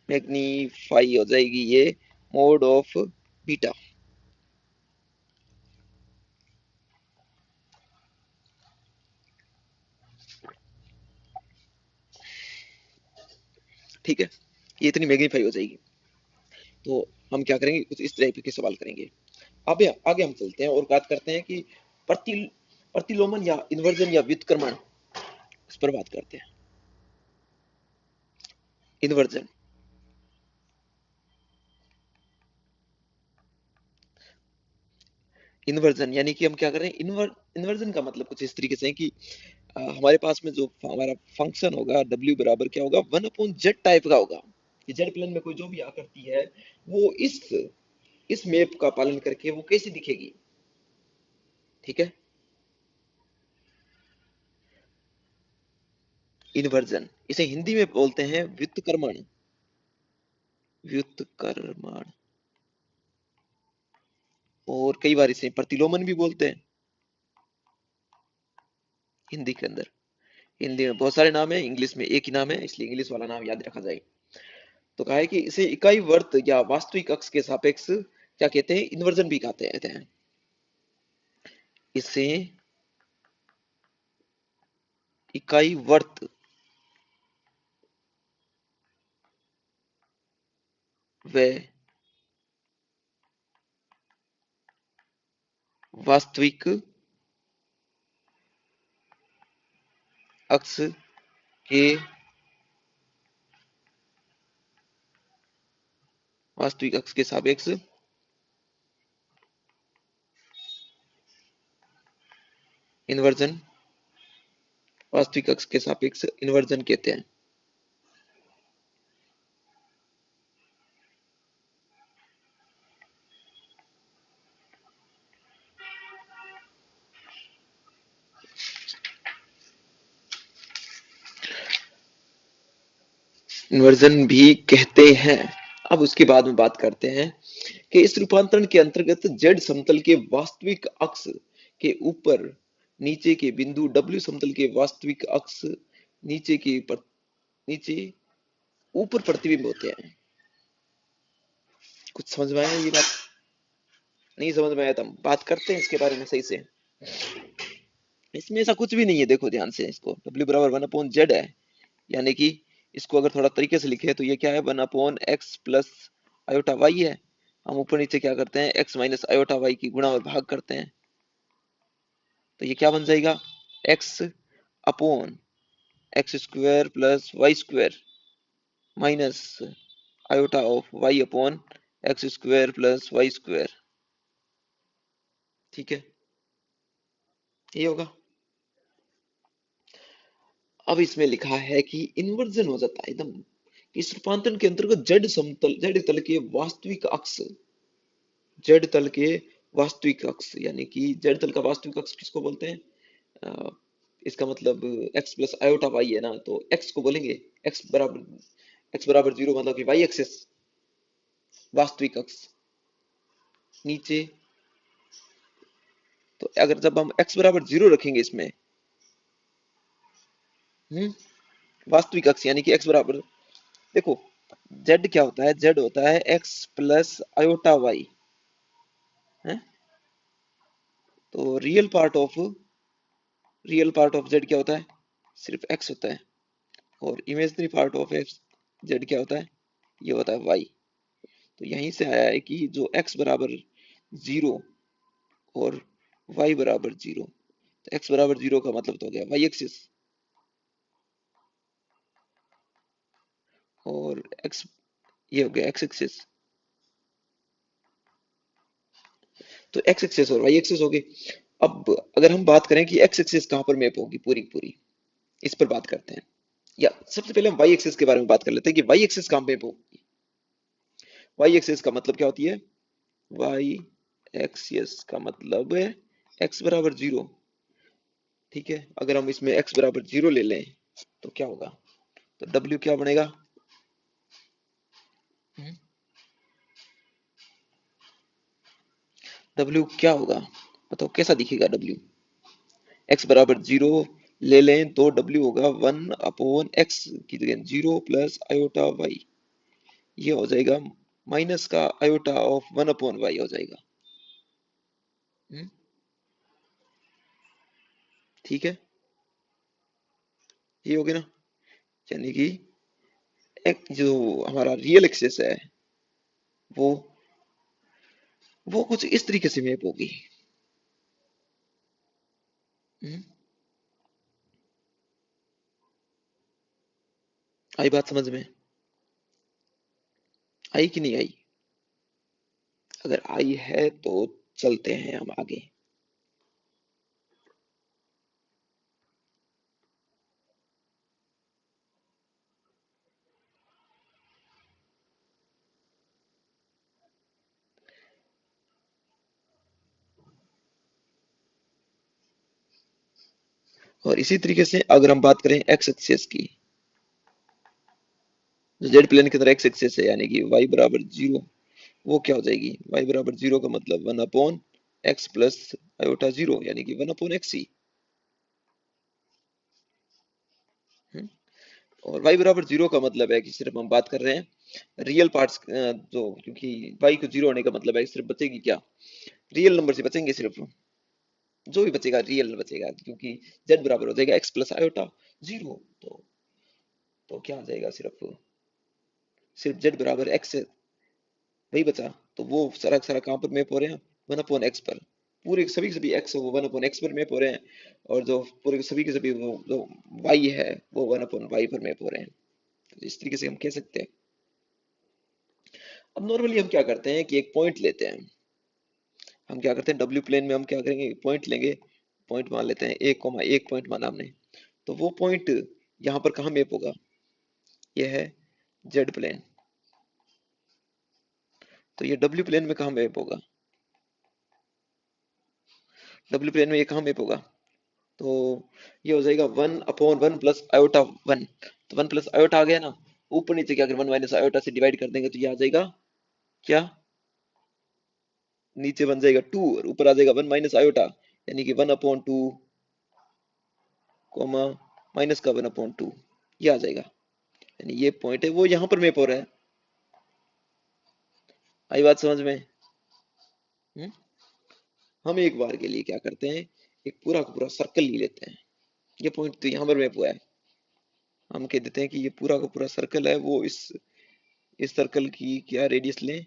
मैग्नीफाई हो जाएगी ये मोड ऑफ बीटा। ठीक है, ये इतनी मैग्नीफाई हो जाएगी। तो हम क्या करेंगे, कुछ इस तरह के सवाल करेंगे। अब आगे हम चलते हैं और बात करते हैं कि प्रति प्रतिलोमन या इन्वर्जन या व्युत्क्रमण, इस पर बात करते हैं। इन्वर्जन, इन्वर्जन यानी कि हम क्या करें, इन्वर्जन का मतलब कुछ इस तरीके से है कि हमारे पास में जो हमारा फंक्शन होगा w बराबर क्या होगा, 1/z टाइप का होगा, कि जेड प्लेन में कोई जो भी आकृति है वो इस मैप का पालन करके वो कैसी दिखेगी। ठीक है। इन्वर्जन, इसे हिंदी में बोलते हैं व्युत्क्रमण, व्युत्क्रमण, और कई बार इसे प्रतिलोमन भी बोलते हैं हिंदी के अंदर। हिंदी में बहुत सारे नाम है, इंग्लिश में एक ही नाम है, इसलिए इंग्लिश वाला नाम याद रखा जाए। तो कहा है कि इसे इकाई वर्त या वास्तविक अक्ष के सापेक्ष क्या कहते हैं, इन्वर्जन भी कहते हैं। इसे इकाई वर्त व वास्तविक अक्ष के वास्तविक अक्ष के सापेक्ष इन्वर्जन, वास्तविक अक्ष के सापेक्ष इन्वर्जन कहते हैं। इन्वर्जन भी कहते हैं। अब उसके बाद में बात करते हैं कि इस रूपांतरण के अंतर्गत जेड समतल के वास्तविक अक्ष के ऊपर नीचे के बिंदु डब्ल्यू समतल के वास्तविक अक्ष नीचे के नीचे ऊपर प्रतिबिंब होते हैं। कुछ समझ में आया ये बात? नहीं समझ में आया तो हम बात करते हैं इसके बारे में सही से। इसमें ऐसा कुछ भी नहीं है, देखो ध्यान से, इसको w बराबर 1/z है, यानी कि इसको अगर थोड़ा तरीके से लिखे तो ये क्या है, 1/x प्लस आयोटा वाई है। हम ऊपर नीचे क्या करते हैं, x माइनस आयोटा वाई की गुणा और भाग करते हैं, तो ये क्या बन जाएगा, x upon x square plus y square minus iota of y upon x square plus y square. ठीक है, ये होगा। अब इसमें लिखा है कि इन्वर्जन हो जाता है एकदम, इस रूपांतरण के अंतर्गत जेड तल के वास्तविक अक्ष, जेड तल के वास्तविक अक्ष यानी कि जेड तल का वास्तविक अक्ष किसको बोलते हैं, अ, इसका मतलब x प्लस आयोटा वाई है ना, तो x को बोलेंगे x बराबर 0, मतलब कि y एक्सिस वास्तविक अक्ष नीचे। तो अगर जब हम x बराबर 0 रखेंगे इसमें, वास्तविक अक्ष यानी कि x बराबर, देखो z क्या होता है, z होता है x प्लस आयोटा वाई है, तो रियल पार्ट ऑफ z क्या होता है, सिर्फ x होता है, और imaginary part of x z क्या होता है, ये होता है y। तो यहीं से आया है कि जो x बराबर 0 और y बराबर 0, तो x बराबर 0 का मतलब तो हो गया y एक्सिस, और x ये हो गया x एक्सिस। तो x एक्सिस और y एक्सिस हो गई। अब अगर हम बात करें कि x एक्सिस कहाँ पर मैप होगी पूरी की पूरी, इस पर बात करते हैं। या सबसे पहले हम y एक्सिस के बारे में बात कर लेते हैं कि y एक्सिस कहाँ मैप होगी। y एक्सिस का मतलब क्या होती है, y एक्सिस का मतलब है x बराबर 0। ठीक है, अगर हम इसमें x बराबर 0 ले लें तो क्या होगा, तो w क्या बनेगा, w क्या होगा, बताओ कैसा दिखेगा w। x बराबर 0 ले लें तो w होगा 1/x की जगह 0 प्लस आयोटा y, ये हो जाएगा माइनस का आयोटा ऑफ 1/y हो जाएगा। हम्म, ठीक है, ये हो गया ना। यानी कि एक जो हमारा रियल एक्सेस है वो वो कुछ इस तरीके से मैप होगी। हम्म, आई बात समझ में, आई कि नहीं आई। अगर आई है तो चलते हैं हम आगे। और इसी तरीके से अगर हम बात करें एक्स एक्सेस की, जो जेड प्लेन की तरह एक्स एक्सेस है, यानी कि y बराबर 0, वो क्या हो जाएगी, y बराबर 0 का मतलब 1/x प्लस आयोटा 0, यानी कि 1/x ही। हम्म, और y बराबर 0 का मतलब है कि सिर्फ हम बात कर रहे हैं रियल पार्ट्स, जो क्योंकि y को 0 होने का मतलब है कि सिर्फ बचेगी क्या, रियल नंबर से बचेंगे सिर्फ, जो भी बचेगा रियल बचेगा, क्योंकि z बराबर हो जाएगा x प्लस आयोटा 0। तो क्या आ जाएगा, सिर्फ सिर्फ z बराबर x है, वही बचा। तो वो सारा सारा कहाँ पर मैप हो रहे हैं, 1/x पर। पूरे सभी के सभी x है वो 1/x पर मैप हो रहे हैं, और जो पूरे के सभी वो जो y है वो 1/y पर मैप हो रहे हैं। तो इस तरीके से हम कह सकते हैं। अब नॉर्मली हम क्या करते हैं कि एक पॉइंट लेते हैं, हम क्या करते हैं डब्ल्यू प्लेन में हम क्या करेंगे, पॉइंट लेंगे, पॉइंट मान लेते हैं 1, 1 पॉइंट माना हमने। तो वो पॉइंट यहाँ पर कहाँ मैप होगा, ये है जेड प्लेन। तो ये डब्ल्यू प्लेन में कहाँ मैप होगा, डब्ल्यू प्लेन में ये कहाँ मैप होगा, तो ये हो जाएगा 1/1 प्लस आयोटा 1। तो 1 प्लस आयोटा आ गया ना, ऊपर नीचे क्या अगर 1 माइनस आयोटा से डिवाइड कर देंगे तो ये आ जाएगा क्या, नीचे बन जाएगा 2 और ऊपर आ जाएगा 1 माइनस आयोटा, यानी कि 1/2 कोमा माइनस का 1/2, ये आ जाएगा। यानी ये पॉइंट है वो यहाँ पर मैप हो रहा है। आई बात समझ में। हम्म? हम एक बार के लिए क्या करते हैं, एक पूरा का पूरा सर्कल ले लेते हैं, ये पॉइंट तो यहाँ पर मैप हुआ है। हम कह देते हैं कि ये पूरा का पूरा सर्कल है, वो इस सर्कल की क्या रेडियस लें,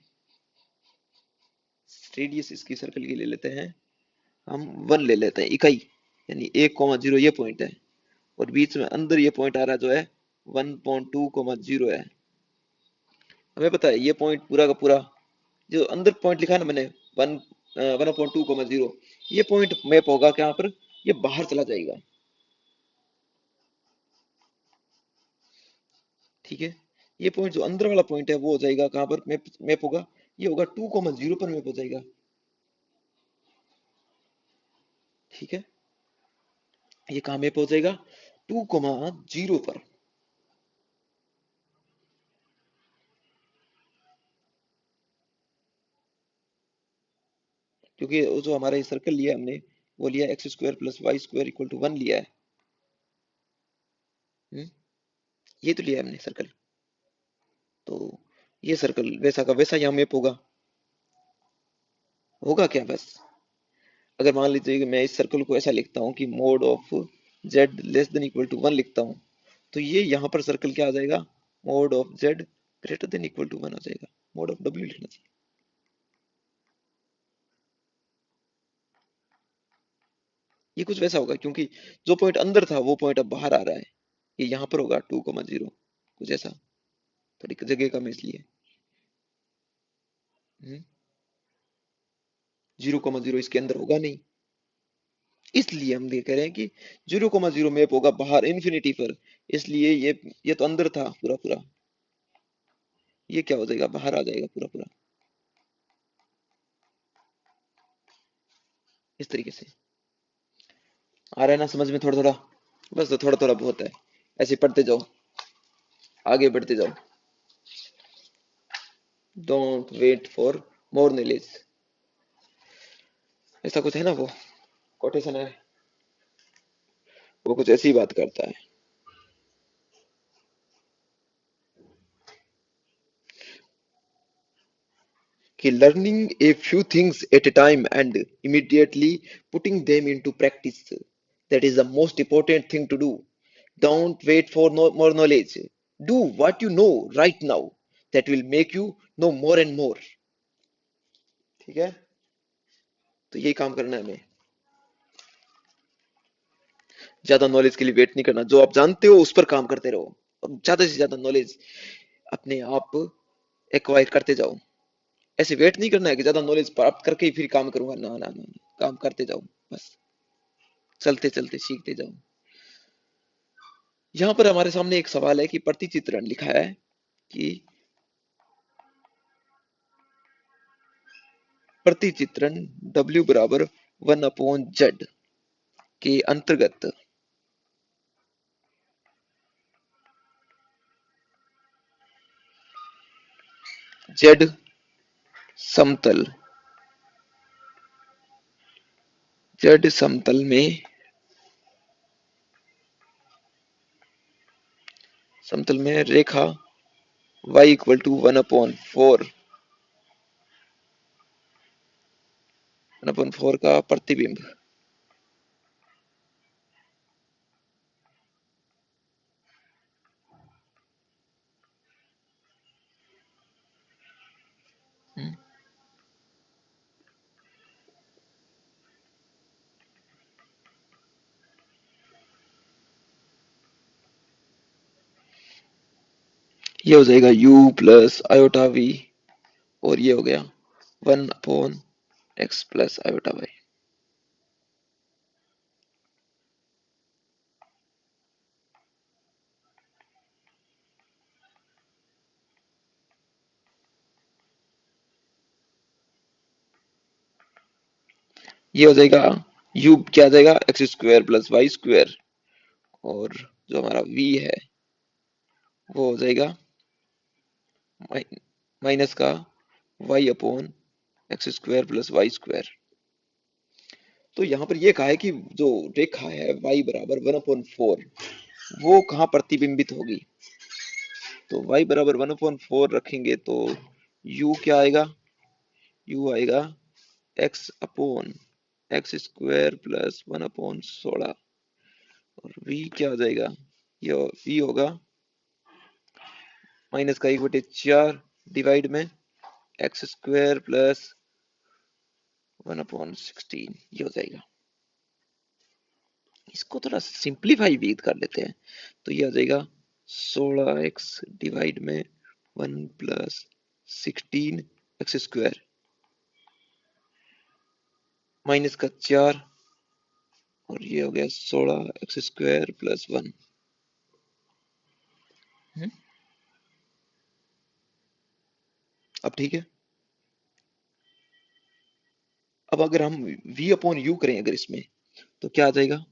रेडियस इसकी सर्कल की ले लेते हैं हम 1 ले लेते हैं इकाई, यानी 1,0 ये पॉइंट है, और बीच में अंदर ये पॉइंट आ रहा है जो है 1.2,0 है। हमें पता है ये पॉइंट पूरा का पूरा जो अंदर पॉइंट लिखा है ना मैंने, 1.2,0, ये पॉइंट मैप होगा क्या पर, ये बाहर चला जाएगा। ठीक है, ये पॉइंट जो अंदर वाला पॉइंट है वो हो जाएगा कहाँ पर मैप होगा, ये होगा 2,0 पर मैप हो जाएगा। ठीक है, ये कहाँ मैप हो जाएगा, 2,0 पर। क्योंकि वो जो हमारा ये सर्कल लिया हमने, वो लिया x² plus y square equal to 1 लिया है। हम्म? ये तो लिया है हमने सर्कल, तो ये सर्कल वैसा का वैसा यहाँ मैप होगा। होगा क्या बस, अगर मान लीजिए कि मैं इस सर्कल को ऐसा लिखता हूँ कि mod of z less than equal to 1 लिखता हूँ, तो ये यहाँ पर सर्कल क्या आ जाएगा, mod of z greater than equal to 1 आ जाएगा, मोड ऑफ डब्ल्यू लिखना चाहिए। ये कुछ वैसा होगा क्योंकि जो पॉइंट अंदर था वो पॉइंट अब बाहर आ रहा है, ये यहाँ पर होगा 2,0, कुछ ऐसा, थोड़ी जगह कम है इसलिए। 0,0 इसके अंदर होगा नहीं, इसलिए हम ये कह रहे हैं कि 0,0 मैप होगा बाहर इन्फिनिटी पर, इसलिए ये तो अंदर था पूरा पूरा, ये क्या हो जाएगा, बाहर आ जाएगा पूरा पूरा, इस तरीके से। आ रहा है ना समझ में थोड़ा थोड़ा? बस तो थोड़ा थोड़ा बहुत है, ऐसे पढ़ते जाओ, आगे बढ़ते जाओ। Don't wait for more knowledge, ऐसा कुछ है ना, वो कोटेशन है, वो कुछ ऐसी बात करता है कि learning a few things at a time and immediately putting them into practice, that is the most important thing to do. Don't wait for more knowledge, do what you know right now, that will make you know more and more। ठीक है, तो यही काम करना है हमें, ज्यादा knowledge के लिए वेट नहीं करना, जो आप जानते हो उस पर काम करते रहो और ज्यादा से ज्यादा नॉलेज अपने आप एक्वायर करते जाओ। ऐसे वेट नहीं करना है कि ज्यादा नॉलेज प्राप्त करके ही फिर काम करूंगा, ना ना ना, काम करते जाओ बस, चलते चलते सीखते जाओ। यहाँ पर हमारे सामने एक सवाल है कि प्रतिचित्रण लिखा है कि प्रतिचित्रण W बराबर 1/Z के अंतर्गत Z समतल, Z समतल में रेखा y इक्वल टू 1/4 का प्रतिबिंब ये हो जाएगा u प्लस आयोटा v, और ये हो गया 1/x प्लस आयोटा y। ये हो जाएगा u क्या आ जाएगा, x square plus y square, और जो हमारा v है वो हो जाएगा माइनस का y/x² प्लस वाई स्क्वायर। तो यहाँ पर ये कहा है कि जो रेखा है y बराबर 1/4 वो कहाँ प्रतिबिंबित होगी, तो y बराबर 1/4 रखेंगे तो u क्या आएगा, u आएगा x/x² प्लस 1/16, और v क्या हो जाएगा, ये v होगा माइनस का 1/4 डिवाइड में x² प्लस 1/16, ये हो जाएगा। इसको थोड़ा सिंप्लीफाई भी कर लेते हैं, तो ये आ जाएगा 16x डिवाइड में 1 प्लस 16x² माइनस का 4, और ये हो गया 16x² प्लस 1। अब ठीक है, अब अगर हम v अपॉन यू करें अगर इसमें, तो क्या आ जाएगा,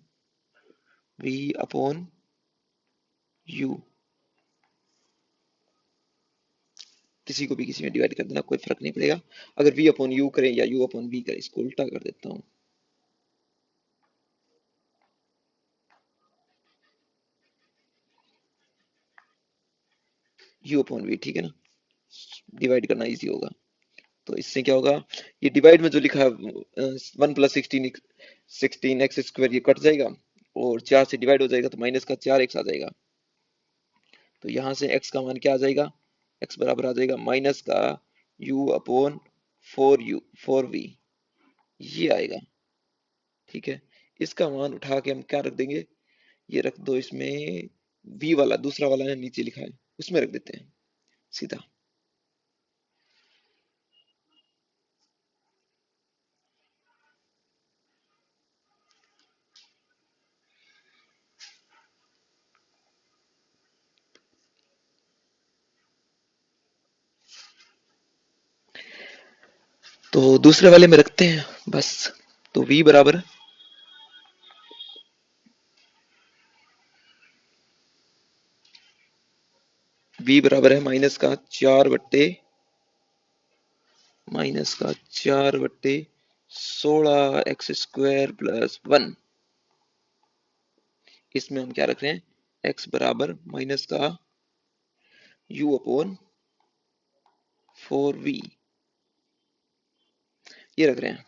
v अपॉन यू, किसी को भी किसी में डिवाइड कर देना, कोई फर्क नहीं पड़ेगा। अगर v अपॉन यू करें या u अपॉन v करें, इसको उल्टा कर देता हूँ, u अपॉन v, ठीक है ना, डिवाइड करना इजी होगा। तो इससे क्या होगा, ये डिवाइड में जो लिखा है 1 प्लस 16 ये कट जाएगा, और 4 से डिवाइड हो जाएगा तो माइनस का 4x आ जाएगा। तो यहाँ से x का मान क्या आ जाएगा, x बराबर आ जाएगा माइनस का u अपॉन 4v, ये आएगा। ठीक है, इसका मान उठा के हम क्या रख देंगे, ये रख दो इसमें, v वाला दूसरा वाला है नीचे लिखा है उसमें रख देते हैं सीधा। तो दूसरे वाले में रखते हैं बस। तो v बराबर, है माइनस का 4/16 x² प्लस 1। इसमें हम क्या रख रहे हैं, x बराबर माइनस का u अपॉन 4v, ये रख रहे हैं।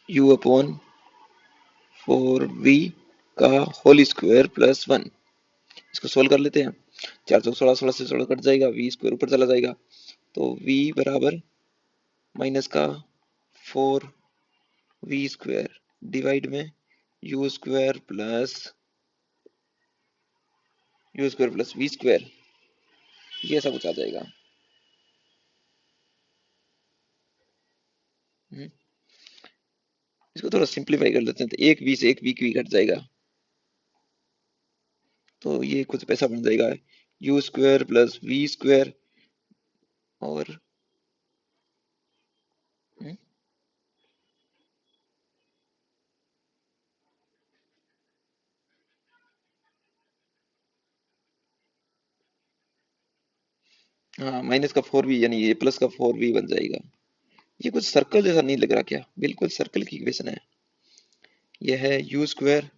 u अपॉन 4v का होल स्क्वायर प्लस 1। इसको सोल्व कर लेते हैं। 4 चौक 16, 16 से 16 कट जाएगा, v स्क्वायर ऊपर चला जाएगा। तो v बराबर माइनस का 4v स्क्वायर डिवाइड में u square plus v square, ये ऐसा कुछ आ जाएगा। हम्म, इसको थोड़ा सिंप्लीफाई कर लेते हैं, तो एक v से एक v कट जाएगा, तो ये कुछ पैसा बन जाएगा u square plus v square. और हम्म, हाँ माइनस का 4v यानी ये प्लस का 4v बन जाएगा। ये कुछ सर्कल जैसा नहीं लग रहा क्या, बिल्कुल सर्कल की इक्वेशन है। यह है u स्क्वायर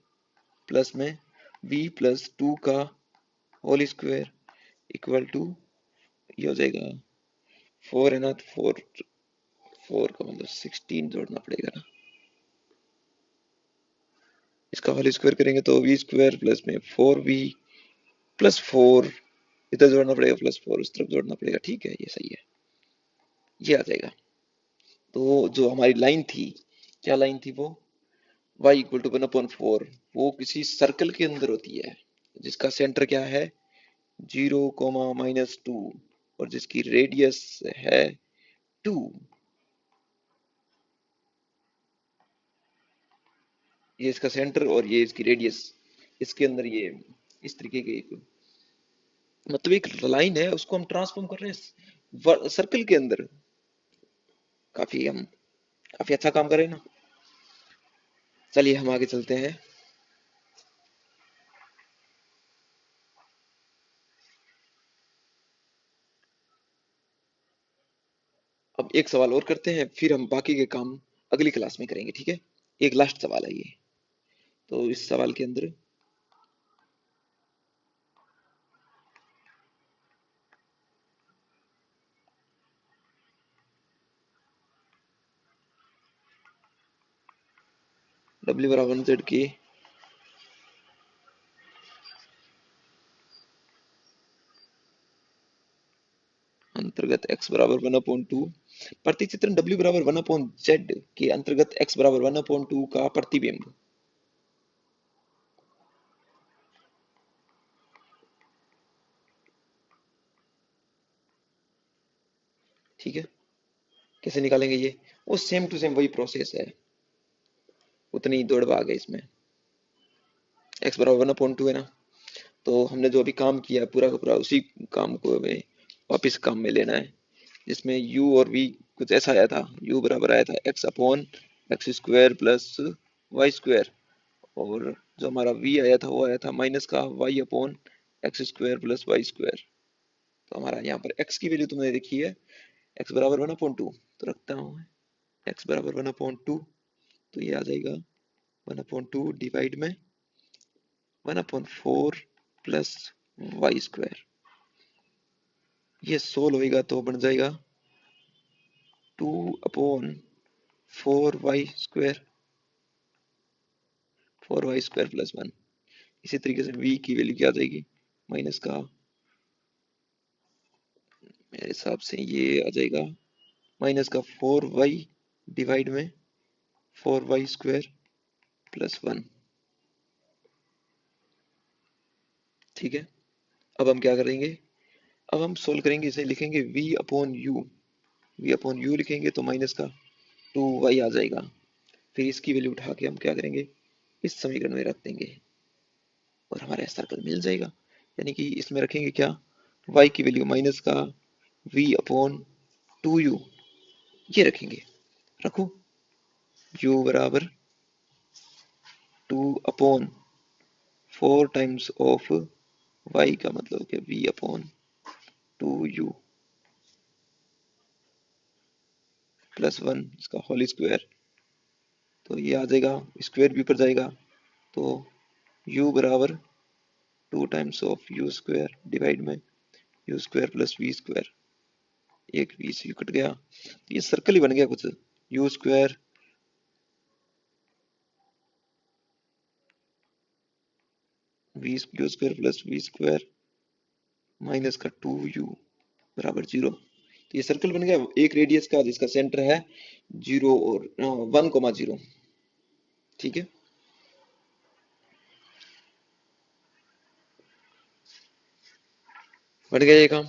प्लस में v प्लस 2 का होल स्क्वायर इक्वल टू, ये हो जाएगा 4 है ना, तो 4 का मतलब 16 जोड़ना पड़ेगा ना, इसका होल स्क्वायर करेंगे तो v स्क्वायर प्लस में 4v प्लस 4, इधर जोड़ना पड़ेगा प्लस 4, उस तरफ जोड़ना पड़ेगा। ठीक है, ये सही है, ये आ जाएगा। तो जो हमारी लाइन थी, क्या लाइन थी वो, y इक्वल टू 1/4, वो किसी सर्कल के अंदर होती है जिसका सेंटर क्या है 0, -2 और जिसकी रेडियस है 2। ये इसका सेंटर और ये इसकी रेडियस, इसके अंदर ये इस तरीके के मतलब एक लाइन है, उसको हम ट्रांसफॉर्म कर रहे हैं सर्कल के अंदर। हम काफी अच्छा काम कर रहे हैं ना। चलिए हम आगे चलते हैं। अब एक सवाल और करते हैं, फिर हम बाकी के काम अगली क्लास में करेंगे, ठीक है। एक लास्ट सवाल है ये। तो इस सवाल के अंदर w बराबर 1z की अंतर्गत x बराबर 1/2, प्रतिचित्रण w बराबर 1/z के अंतर्गत x बराबर 1/2 का प्रतिबिंब। ठीक है, कैसे निकालेंगे ये, वो सेम टू सेम वही प्रोसेस है, उतनी ही दौड़ भाग है इसमें। x बराबर 1/2 है ना, तो हमने जो अभी काम किया है पूरा का पूरा उसी काम को हमें वापिस काम में लेना है, जिसमें u और v कुछ ऐसा आया था। u बराबर आया था x upon x² plus y², और जो हमारा v आया था वो आया था माइनस का y upon x² plus y²। तो हमारा यहाँ पर x की वैल्यू तुमने देखी है, x बराबर 1/2, तो रखता हूँ x बराबर 1/2, तो ये आ जाएगा 1/2 डिवाइड में 1/4 प्लस y²। ये सोल्व होएगा तो बन जाएगा 2/4 4y स्क्वायर प्लस 1। इसी तरीके से v की वैल्यू क्या आ जाएगी, माइनस का, मेरे हिसाब से ये आ जाएगा माइनस का 4y डिवाइड में 4y स्क्वायर प्लस 1। ठीक है, अब हम क्या करेंगे, अब हम सोल्व करेंगे, इसे लिखेंगे v अपॉन यू लिखेंगे तो माइनस का 2y आ जाएगा। फिर इसकी वैल्यू उठा के हम क्या करेंगे, इस समीकरण में रख देंगे और हमारा सर्कल मिल जाएगा। यानी कि इसमें रखेंगे क्या, y की वैल्यू माइनस का v अपॉन 2u, ये रखेंगे। रखो, u बराबर 2 अपॉन 4 टाइम्स ऑफ y का मतलब कि v अपॉन 2u प्लस 1 इसका होल स्क्वायर। तो ये आ जाएगा, स्क्वायर भी ऊपर जाएगा, तो u बराबर 2 times of u square divide में u square plus v square. एक वी से यू कट गया, तो ये सर्कल ही बन गया कुछ, u square v u square plus v square minus का 2u बराबर 0। तो ये सर्कल बन गया एक रेडियस का जिसका सेंटर है 0 और 1,0। ठीक है, बन गया ये काम।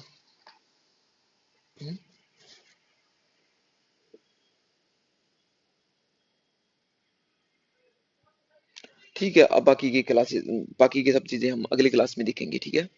ठीक है, अब बाकी की क्लासेस, बाकी की सब चीजें हम अगली क्लास में देखेंगे। ठीक है।